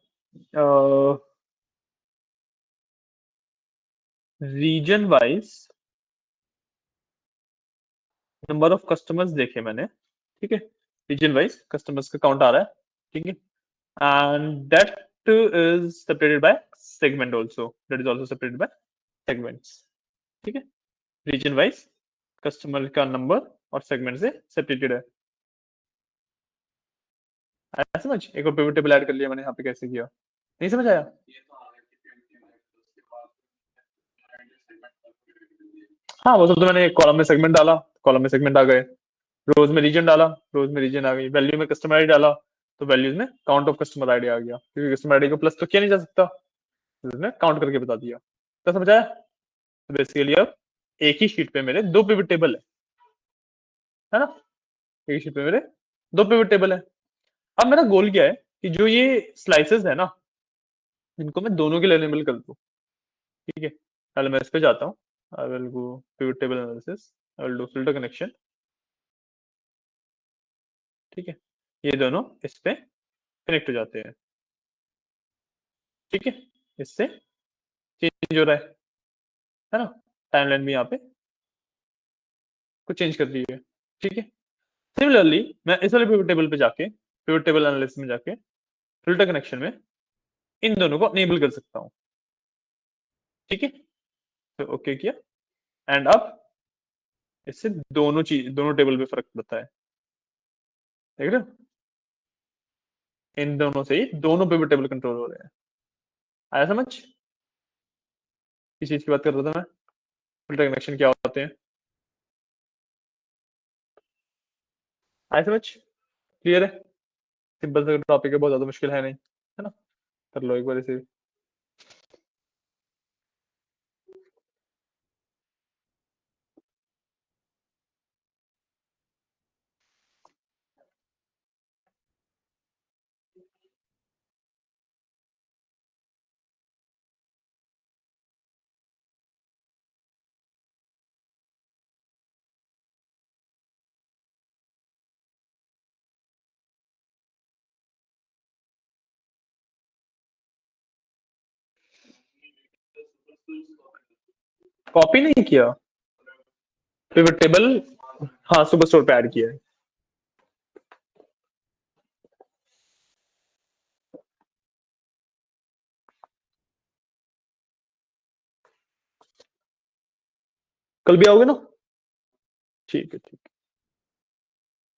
region wise number of customers देखे मैंने। ठीक है। रीजन वाइज कस्टमर्स का काउंट आ रहा है। ठीक है। And that is separated by segment also, that is also separated by segments. ठीक है। रीजन वाइज कस्टमर का नंबर और सेगमेंट से सेपरेटेड है। आया समझ? एक और पिवट टेबल ऐड कर लिया मैंने यहाँ पे, कैसे किया नहीं समझ आया? हाँ, वो सब तो मैंने कॉलम में सेगमेंट डाला, कॉलम में सेगमेंट आ गए। रोज में रीजन डाला, रोज में रीजन आ गई। वैल्यू में कस्टमर आईडी डाला, तो वैल्यूज में काउंट ऑफ कस्टमर आईडी आ गया, क्योंकि कस्टमर आईडी को प्लस तो किया नहीं जा सकता, तो उसने काउंट करके बता दिया। तो समझ आया? तो बेसिकली अब एक ही शीट पे मेरे दो पिवट टेबल है ना। एक ही शीट पे मेरे दो पिवट टेबल है। अब मेरा गोल क्या है कि जो ये स्लाइसेस है ना, इनको मैं दोनों के लिए एनेबल कर दूं। ठीक है। पहले मैं इस पे जाता हूँ, आई will go pivot table analysis, I will do filter connection. ठीक है। ये दोनों इस पे कनेक्ट हो जाते हैं। ठीक है। इससे चेंज हो रहा है ना। टाइमलाइन भी यहाँ पे कुछ चेंज कर दी है। ठीक है। सिमिलरली मैं इस वाले पिवट टेबल पे जाके, पिवट टेबल एनालिसिस में जाके फिल्टर कनेक्शन में इन दोनों को अनेबल कर सकता हूँ। ठीक है। तो ओके किया, एंड अब इससे दोनों चीज, दोनों टेबल पे फर्क पड़ता है। देख रहे हो? इन दोनों से ही दोनों पिवट टेबल कंट्रोल हो रहे हैं। आया समझ? किस चीज की बात कर रहा था मैं? फिल्टर कनेक्शन क्या होते हैं। आया समझ? क्लियर है? सिंपल सा टॉपिक है, बहुत ज्यादा मुश्किल है नहीं, है ना। कर लो एक बार इसे। कॉपी नहीं किया पिवट टेबल, हाँ सुपर स्टोर पे ऐड किया है। कल भी आओगे ना? ठीक है, ठीक है।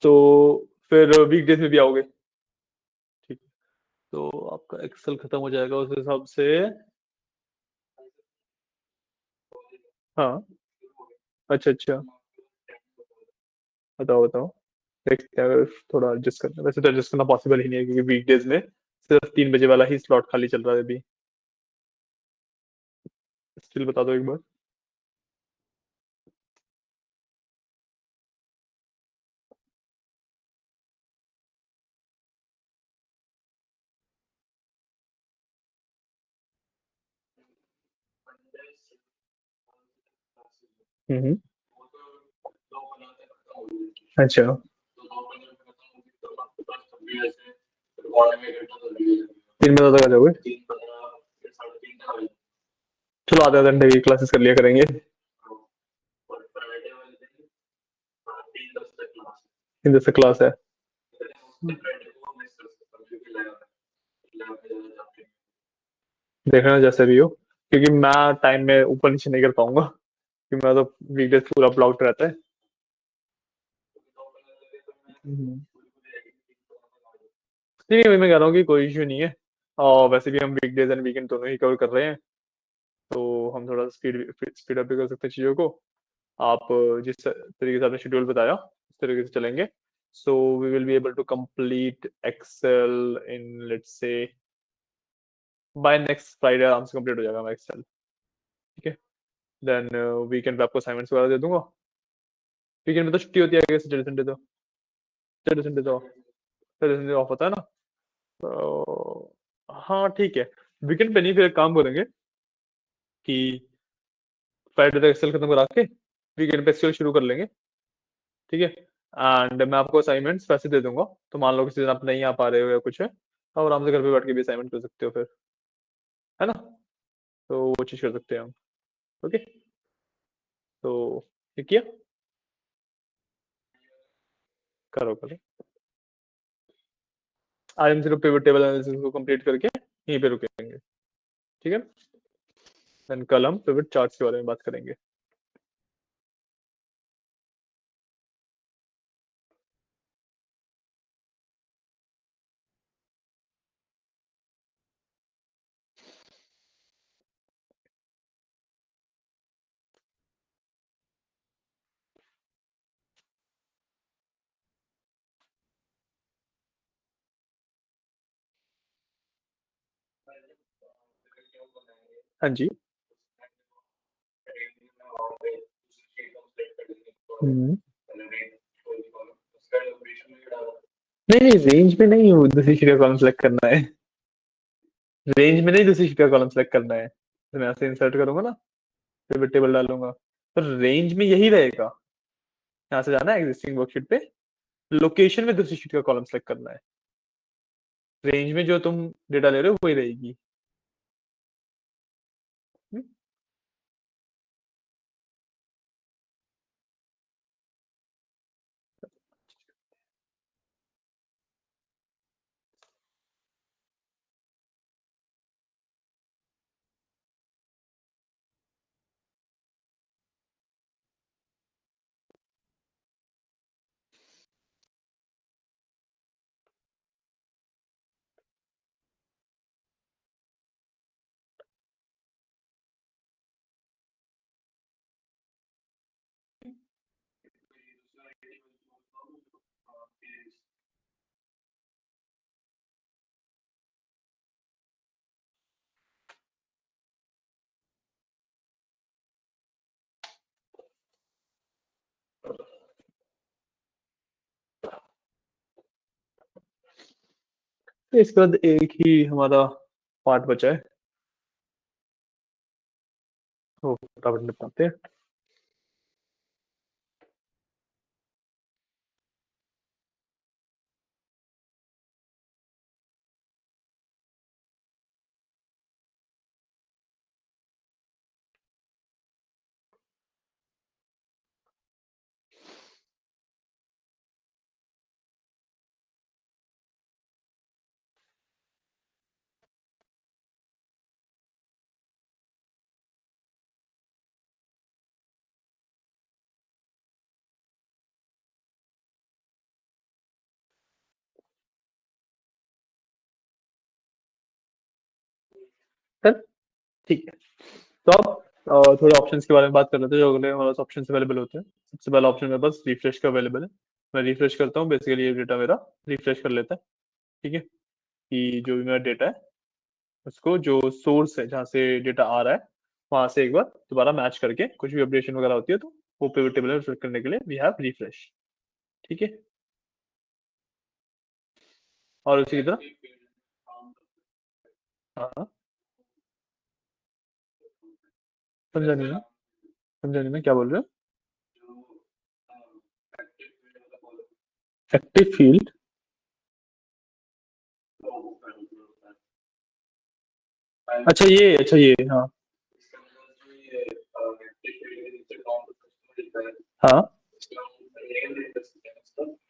तो फिर वीकडेज में भी आओगे? ठीक है। तो आपका एक्सेल खत्म हो जाएगा उस हिसाब से। हाँ। अच्छा अच्छा, बताओ बताओ। देखते हैं, अगर थोड़ा एडजस्ट करना, वैसे तो एडजस्ट करना पॉसिबल ही नहीं है, क्योंकि वीकडेज में सिर्फ 3 बजे वाला ही स्लॉट खाली चल रहा है अभी। स्टिल बता दो एक बार। हम्म। अच्छा। 3 बजे तक आ जाओगे? चलो आधे घंटे की क्लासेस कर लिया करेंगे। 3 बजे से क्लास है। देखना जैसे भी हो, क्योंकि मैं टाइम में ऊपर नीचे नहीं कर पाऊंगा, क्योंकि मैं तो वीकडेज पूरा ब्लॉक्ड रहता है। हम्म। नहीं नहीं, वही मैं कह रहा हूँ कि कोई इशू नहीं है। और वैसे भी हम वीकडेज एंड वीकेंड दोनों ही कवर कर रहे हैं, तो हम थोड़ा स्पीड स्पीड अप भी कर सकते हैं चीज़ों को। आप जिस तरीके से आपने शेड्यूल बताया उस तरीके से चलेंगे। So we will be able to complete Excel in, let's say, by next Friday आराम से कंप्लीट हो जाएगा हमारा एक्सेल। ठीक है। देन वीकेंड पे आपको असाइनमेंट्स वगैरह दे दूंगा। वीकेंड में तो छुट्टी होती है, सैटरडे संडे तो। सैटरडे संडे तो सैटरडे संडे ऑफ होता है ना। तो हाँ ठीक है। वीकेंड पे नहीं, फिर एक काम करेंगे कि फ्राइडे तक एक्सेल खत्म करा के वीकेंड पे एक्सेल शुरू कर लेंगे। ठीक है। एंड मैं आपको असाइनमेंट्स वैसे दे दूंगा, तो मान लो किसी दिन आप नहीं आ पा रहे हो या कुछ है, तो आराम से घर पे बैठ के भी असाइनमेंट कर सकते हो फिर, है ना? तो वो चीज़ कर सकते हैं हम। ओके। तो ये किया। करो करो। आज हम सिर्फ पिवट टेबल एनालिसिस को कंप्लीट करके यहीं पे रुकेंगे। ठीक है। देन कल हम पिवट चार्ट्स के बारे में बात करेंगे। हाँ जी। हम्म। नहीं नहीं, रेंज में नहीं वो दूसरी शीट का कॉलम सेलेक्ट करना है। रेंज में नहीं, दूसरी शीट का कॉलम सेलेक्ट करना है, तो मैं ऐसे इंसर्ट करूंगा ना, पिवट टेबल डालूंगा, तो रेंज में यही रहेगा। यहाँ से जाना है एग्जिस्टिंग वर्कशीट पे, लोकेशन में दूसरी शीट का कॉलम सेलेक्ट करना है। रेंज में जो तुम डेटा ले रहे हो वही रहेगी। हम्म? तो इसके बाद एक ही हमारा पार्ट बचा है, वो फटाफट निपटाते हैं। सर ठीक है। तो अब थोड़े ऑप्शंस के बारे में बात कर लेते हैं जो अगले हमारे पास ऑप्शन अवेलेबल होते हैं। सबसे पहला ऑप्शन मेरे पास रिफ्रेश का अवेलेबल है। मैं रिफ्रेश करता हूँ, बेसिकली ये डेटा मेरा रिफ्रेश कर लेता है। ठीक है। कि जो भी मेरा डेटा है उसको, जो सोर्स है जहाँ से डेटा आ रहा है, वहां से एक बार दोबारा मैच करके कुछ भी अपडेशन वगैरह होती है तो वो पिवट टेबल में refresh करने के लिए वी हैव रिफ्रेश। ठीक है। और उसी की तरह, हाँ हाँ, समझा नहीं मैं, समझा नहीं मैं क्या बोल रहे हो? एक्टिव फील्ड, अच्छा ये हाँ हाँ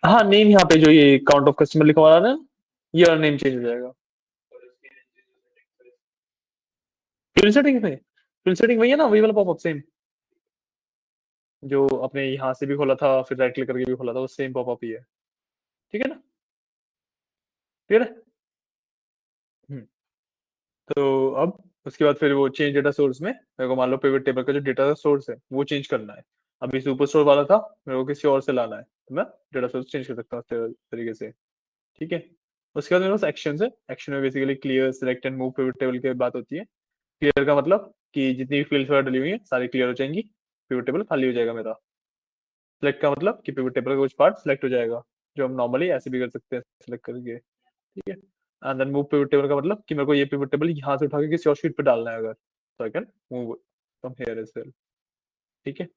हाँ, नेम यहाँ पे जो ये काउंट ऑफ कस्टमर लिखा हुआ है ना, ये नेम चेंज हो जाएगा। फिल सेटिंग में, फिल सेटिंग वही है ना, वही वाला पॉपअप सेम, जो अपने यहाँ से भी खोला था फिर राइट क्लिक करके भी खोला था, वो सेम पॉपअप ही है। ठीक है ना, क्लियर है। हम्म, तो अब उसके बाद फिर वो चेंज डेटा सोर्स में मेरे को मान लो पिवट टेबल का जो डेटा सोर्स है वो चेंज करना है। अभी सुपर स्टोर वाला था, मेरे को किसी और से लाना है, तो मैं डेटा सोर्स चेंज कर सकता हूँ इस तरीके से। ठीक है, उसके बाद मेरे पास एक्शन है। एक्शन में basically clear, select and move pivot table की बात होती है। क्लियर का मतलब कि जितनी भी फील्ड्स वगैरह डली हुई है सारी क्लियर हो जाएंगी, पिवट टेबल खाली हो जाएगा मेरा। सिलेक्ट का मतलब कि पिवट टेबल का कुछ पार्ट सिलेक्ट हो जाएगा, जो हम नॉर्मली ऐसे भी कर सकते हैं सिलेक्ट करके। ठीक है, and then move pivot table का मतलब कि मेरे को ये पिवट टेबल यहाँ से उठा के किसी और शीट पे डालना है अगर, तो I can move from here as well. ठीक है,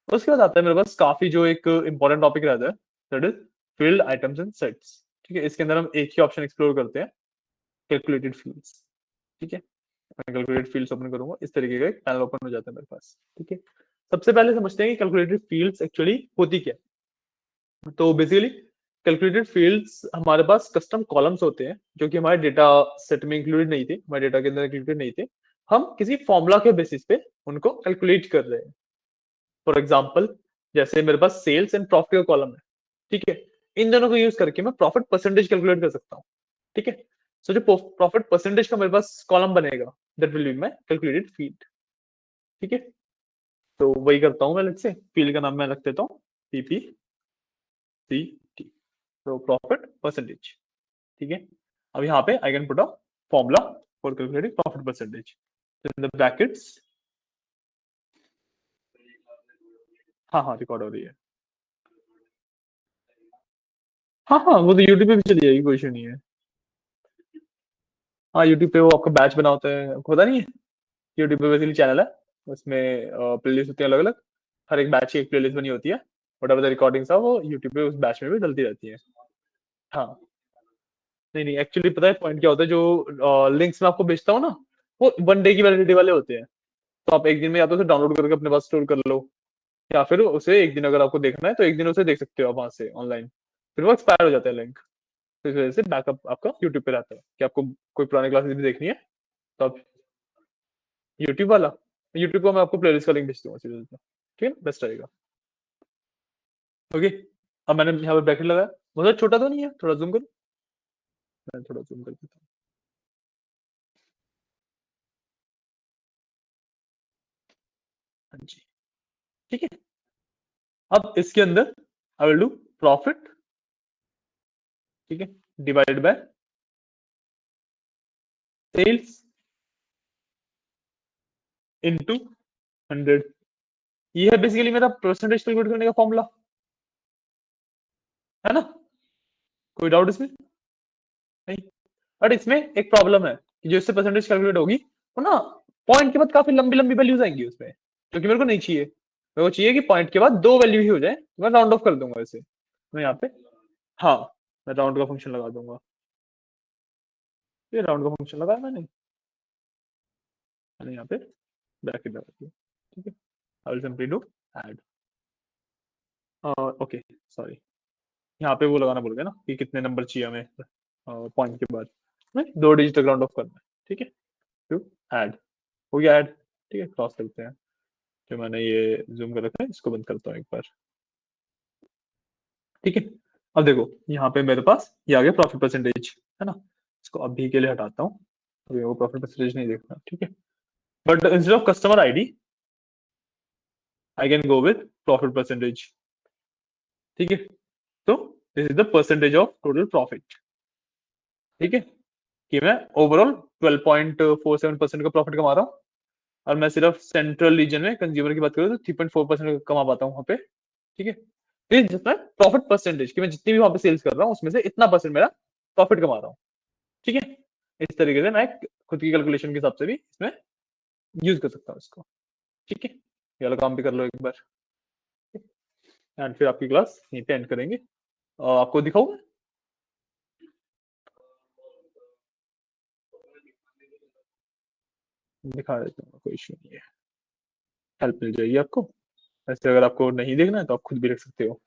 उसके बाद आता है मेरे पास काफी जो एक इंपॉर्टेंट टॉपिक रहता है, that is field items and sets. ठीक है, इसके अंदर हम एक ही ऑप्शन एक्सप्लोर करते हैं, कैलकुलेटेड फील्ड्स। ठीक है, मैं कैलकुलेटेड फील्ड्स ओपन करूंगा, इस तरीके का एक पैनल ओपन हो जाता है मेरे पास। ठीक है, सबसे पहले समझते हैं कि कैलकुलेटेड फील्ड्स एक्चुअली होती क्या है। तो बेसिकली कैलकुलेटेड फील्ड्स हमारे पास कस्टम कॉलम्स होते हैं जो कि हमारे डेटा सेट में इंक्लूडेड नहीं थे, हमारे डेटा के अंदर इंक्लूडेड नहीं थे। हम किसी फॉर्मूला के बेसिस पे उनको कैलकुलेट कर रहे हैं। फॉर एग्जाम्पल, जैसे मेरे पास सेल्स एंड प्रॉफिट का कॉलम है। ठीक है, इन दोनों को यूज करके मैं प्रॉफिट परसेंटेज कैलकुलेट कर सकता हूँ। ठीक है, सो जो प्रॉफिट परसेंटेज का मेरे पास कॉलम बनेगा, that will be my calculated field. ठीक है, तो वही करता हूँ मैं, अलग से फील्ड का नाम मैं रख देता हूँ PPCT, तो प्रॉफिट परसेंटेज। ठीक है, अब यहाँ पे I can put a formula for calculating profit percentage in the brackets. हाँ हाँ, रिकॉर्ड हो रही है। हाँ हाँ, वो तो यूट्यूब पे भी चली जाएगी, कोई इशू नहीं है। हाँ, यूट्यूब पे वो आपका बैच बना होता है, आपको पता नहीं है। यूट्यूब पे बेसिकली चैनल है, उसमें प्लेलिस्ट होती है अलग अलग, हर एक बैच की एक प्लेलिस्ट बनी होती है, वट एवर द रिकॉर्डिंग्स है वो यूट्यूब पे उस बैच में भी डलती रहती है। हाँ, नहीं नहीं, एक्चुअली पता है पॉइंट क्या होता है, जो लिंक्स मैं आपको भेजता हूँ ना, वो 1 डे की वैलिडिटी वाले होते हैं। तो आप एक दिन में या तो उसे डाउनलोड करके अपने पास स्टोर कर लो, या फिर उसे एक दिन अगर आपको देखना है तो एक दिन उसे देख सकते हो आप वहां से ऑनलाइन, फिर वो एक्सपायर हो जाता है लिंक। तो इस वजह से बैकअप आपका यूट्यूब पे रहता है कि आपको कोई पुरानी क्लासेस भी देखनी है तो आप यूट्यूब वाला, यूट्यूब को मैं आपको प्लेलिस्ट का लिंक भेज दूंगा सीधे सीधे। ठीक है, बेस्ट रहेगा। ओके, अब मैंने यहाँ पे ब्रैकेट लगाया, बहुत छोटा तो नहीं है, थोड़ा जूम करो, मैं थोड़ा जूम कर देता हूँ। हाँ जी, ठीक है, अब इसके अंदर आई विल डू प्रॉफिट। ठीक है, डिवाइड बाय सेल्स इनटू 100। ये है बेसिकली मेरा परसेंटेज कैलकुलेट करने का फॉर्मूला, है ना। कोई डाउट इसमें? नहीं, बट इसमें एक प्रॉब्लम है कि जो इससे परसेंटेज कैलकुलेट होगी वो ना पॉइंट के बाद काफी लंबी लंबी वैल्यूज आएंगी उसमें, जो कि मेरे को नहीं चाहिए। मेरे को चाहिए कि पॉइंट के बाद दो वैल्यू ही हो जाए, तो मैं राउंड ऑफ कर दूंगा इसे, मैं यहाँ पे, हाँ, मैं राउंड का फंक्शन लगा दूंगा। ये राउंड का फंक्शन लगाया मैंने यहाँ पे ब्रैकेट लगा दिया। ठीक है, I will simply do add, okay, sorry, यहाँ पे वो लगाना भूल गया ना कि कितने नंबर चाहिए हमें पॉइंट के बाद, नहीं, 2 डिजिट तक राउंड ऑफ करना है। ठीक है, टू ऐड, हो गया ऐड। ठीक है, क्रॉस करते हैं, जो मैंने ये जूम कर रखा है इसको बंद करता हूँ एक बार। ठीक है, अब देखो यहाँ पे मेरे पास ये आ गया प्रॉफिट परसेंटेज, है ना। इसको अभी के लिए हटाता हूँ, अभी वो प्रॉफिट परसेंटेज नहीं देखना। ठीक है, but instead of customer ID I can go with profit percentage. ठीक है, तो this is the percentage of total profit. ठीक है, कि मैं ओवरऑल 12.47% का प्रॉफिट कमा रहा हूँ, और मैं सिर्फ सेंट्रल रीजन में कंज्यूमर की बात करूँ तो 3.4% कमा पाता हूँ वहां पे। ठीक है, फिर जितना प्रॉफिट परसेंटेज कि मैं जितनी भी वहां पे सेल्स कर रहा हूँ उसमें से इतना परसेंट मेरा प्रॉफिट कमा रहा हूँ। ठीक है, इस तरीके से मैं खुद की कैलकुलेशन के हिसाब से भी इसमें यूज कर सकता हूँ इसको। ठीक है, ये वाला काम भी कर लो एक बार, एंड फिर आपकी क्लास यहीं पे एंड करेंगे। आपको दिखाऊं? दिखा देता हूँ, कोई इशू नहीं है। हेल्प मिल जाएगी आपको। वैसे अगर आपको नहीं देखना है तो आप खुद भी रख सकते हो।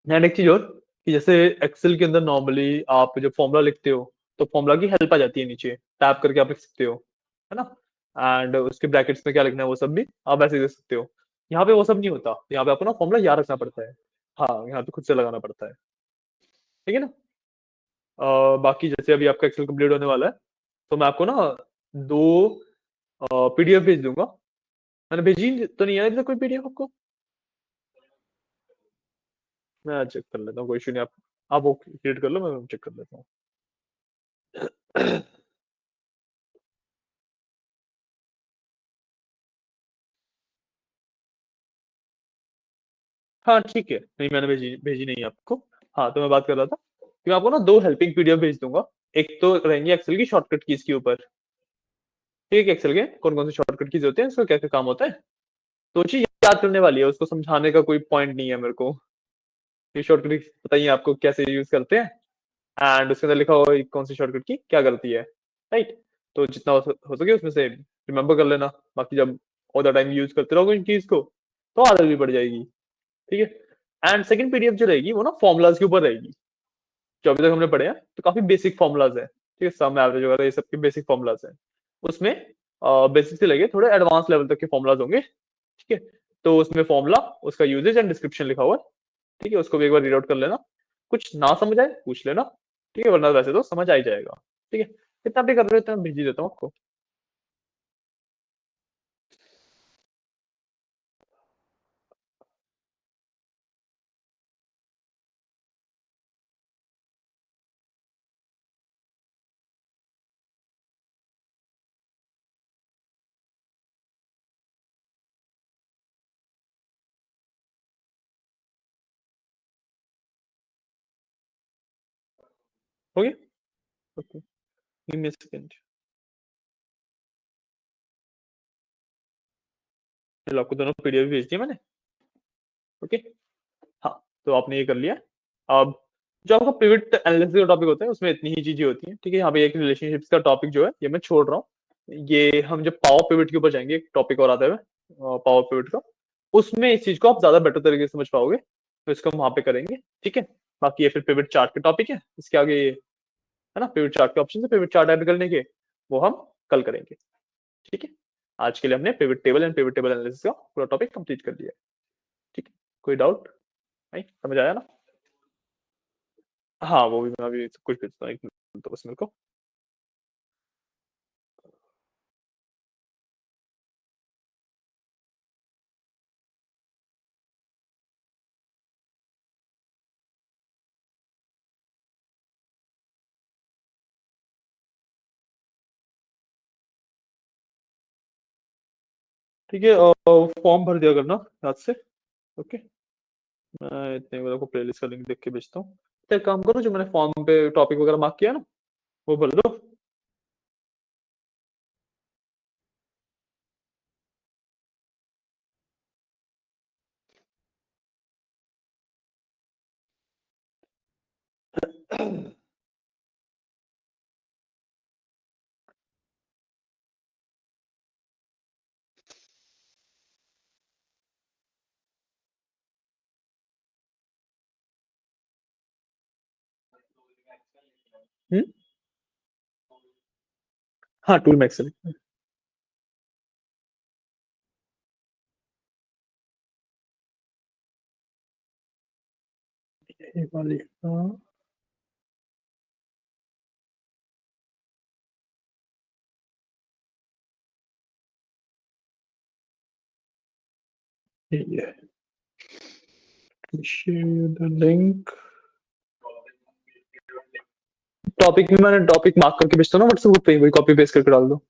एंड एक चीज और, कि जैसे एक्सेल के अंदर नॉर्मली आप जब फॉर्मूला लिखते हो तो फॉर्मूला की हेल्प आ जाती है नीचे, टैप करके आप लिख सकते हो, है ना। एंड उसके ब्रैकेट्स में क्या लिखना है वो सब भी आप ऐसे ही देख सकते हो। यहाँ पे वो सब नहीं होता, यहाँ पे आपको ना फॉर्मूला याद रखना पड़ता है। हाँ, यहाँ पे खुद से लगाना पड़ता है। ठीक है ना। बाकी जैसे अभी आपका एक्सेल कंप्लीट होने वाला है, तो मैं आपको ना दो पीडीएफ भेज दूंगा। मैंने भेजी तो नहीं है अभी तक कोई पीडीएफ आपको? मैं चेक कर लेता हूँ, कोई इशू नहीं। आप वो क्रिएट कर लो, मैं चेक कर लेता हूँ। हाँ ठीक है, नहीं मैंने भेजी भेजी नहीं है आपको। हाँ, तो मैं बात कर रहा था कि मैं आपको ना दो हेल्पिंग पीडीएफ भेज दूंगा। एक तो रहेंगी एक्सेल की शॉर्टकट कीज के ऊपर। ठीक है, एक्सेल के कौन कौन से शॉर्टकट कीज होते हैं, इसका क्या क्या काम होता है। तो चीज याद करने वाली है, उसको समझाने का कोई पॉइंट नहीं है मेरे को। ये शॉर्टकट कीज बताइए आपको कैसे यूज करते हैं, एंड उसके अंदर लिखा हुआ है कौन सी शॉर्टकट की क्या करती है। राइट। तो जितना हो सके उसमें से रिमेम्बर कर लेना। बाकी जब ऑल द टाइम यूज करते रहोगे इन चीज को तो आदत भी पड़ जाएगी। ठीक है। एंड सेकंड पीडीएफ जो रहेगी वो ना फॉर्मुलाज के ऊपर रहेगी। जो अभी तक हमने पढ़े हैं तो काफी बेसिक फॉर्मुलाज है, ठीक है, सम एवरेज वगैरह ये सब के बेसिक फॉर्मुलाज है। उसमें बेसिक से लेके थोड़े एडवांस लेवल तक के फॉर्मुलाज होंगे। ठीक है। तो उसमें फॉर्मुला, उसका यूजेज एंड डिस्क्रिप्शन लिखा हुआ है। ठीक है, उसको भी एक बार रीड आउट कर लेना। कुछ ना समझ आए पूछ लेना। ठीक है, वरना वैसे तो समझ आ ही जाएगा। ठीक है, कितना भी कर रहे हो इतना भेज ही देता हूँ आपको। हो गया। Okay, give me a second. चलो, आपको दोनों पीडीएफ भेज दिए मैंने। ओके। हाँ, तो आपने ये कर लिया। अब जो आपका पिवट एनालिसिस का टॉपिक होता है उसमें इतनी ही चीजें होती हैं। ठीक है, यहाँ पे एक रिलेशनशिप्स का टॉपिक जो है ये मैं छोड़ रहा हूँ। ये हम जब पावर पिवट के ऊपर जाएंगे, एक टॉपिक और आता है पावर पिवट का, उसमें इस चीज को आप ज्यादा बेटर तरीके से समझ पाओगे, तो इसको हम वहां पे करेंगे। ठीक है। बाकी ये फिर पिवट चार्ट के टॉपिक है, इसके आगे ये है ना, पिवट चार्ट के ऑप्शन है, पिवट चार्ट ऐड करने के वो हम कल करेंगे। ठीक है। आज के लिए हमने pivot table and pivot table analysis का पूरा टॉपिक कंप्लीट कर लिया है। ठीक है, कोई डाउट? नहीं समझ आया ना? हाँ, वो भी मैं अभी सब कुछ भेजता हूँ, एक मिनट तो बस मेरे को। ठीक है, फॉर्म भर दिया करना याद से। ओके। मैं इतने को प्लेलिस्ट का लिंक देख के भेजता हूँ। तो एक काम करो, जो मैंने फॉर्म पे टॉपिक वगैरह मार्क किया ना वो भर दो। हम्म। हाँ, टूल में एक्सेल। ये वाली, हाँ, ये share the link। टॉपिक में मैंने टॉपिक मार्क करके भेजता हूँ ना व्हाट्सएप ग्रुप पे, वही कॉपी पेस्ट करके डाल दो।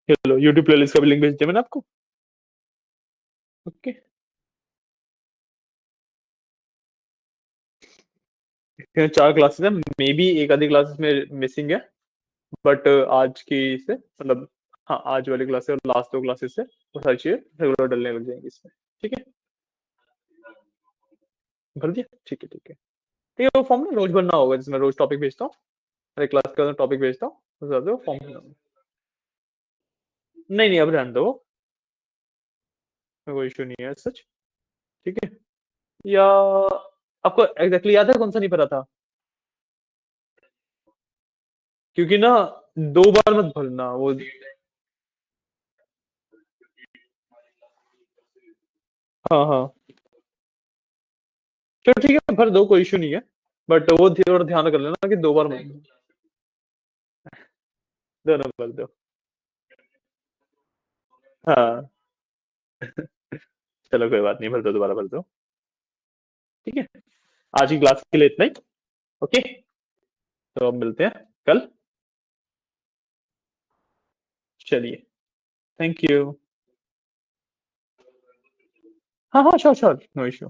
ये लो, यूट्यूब प्लेलिस्ट का भी लिंक भेज दिया मैंने आपको। ओके। इसमें 4 क्लासेस है, मे बी एक आधी क्लासेस में मिसिंग है, बट आज की से मतलब, हाँ आज वाली क्लास है और लास्ट 2 क्लासेस है, वो सारी चीजें रेगुलर डलने लग जाएंगी इसमें। ठीक है, भर दिया, ठीक है ठीक है ठीक है। वो फॉर्म ना रोज भरना होगा, जिसमें रोज टॉपिक भेजता हूँ, हर एक क्लास का टॉपिक भेजता हूँ, उस हिसाब से वो फॉर्म भरना होगा। नहीं नहीं, अब रहने दो, कोई इशू नहीं है सच। ठीक है, या आपको एग्जैक्टली याद है कौन सा नहीं भरा था? क्योंकि ना 2 बार मत भरना वो। हाँ हाँ, चलो ठीक है, भर दो, कोई इशू नहीं है, बट वो थोड़ा ध्यान कर लेना कि 2 बार मत, दोनों भर दो। हाँ चलो कोई बात नहीं, भर दो, दोबारा भर दो। ठीक है, आज की क्लास के लिए इतना ही। ओके, तो अब मिलते हैं कल। चलिए, थैंक यू। हाँ हाँ, श्योर श्योर, नो इशू।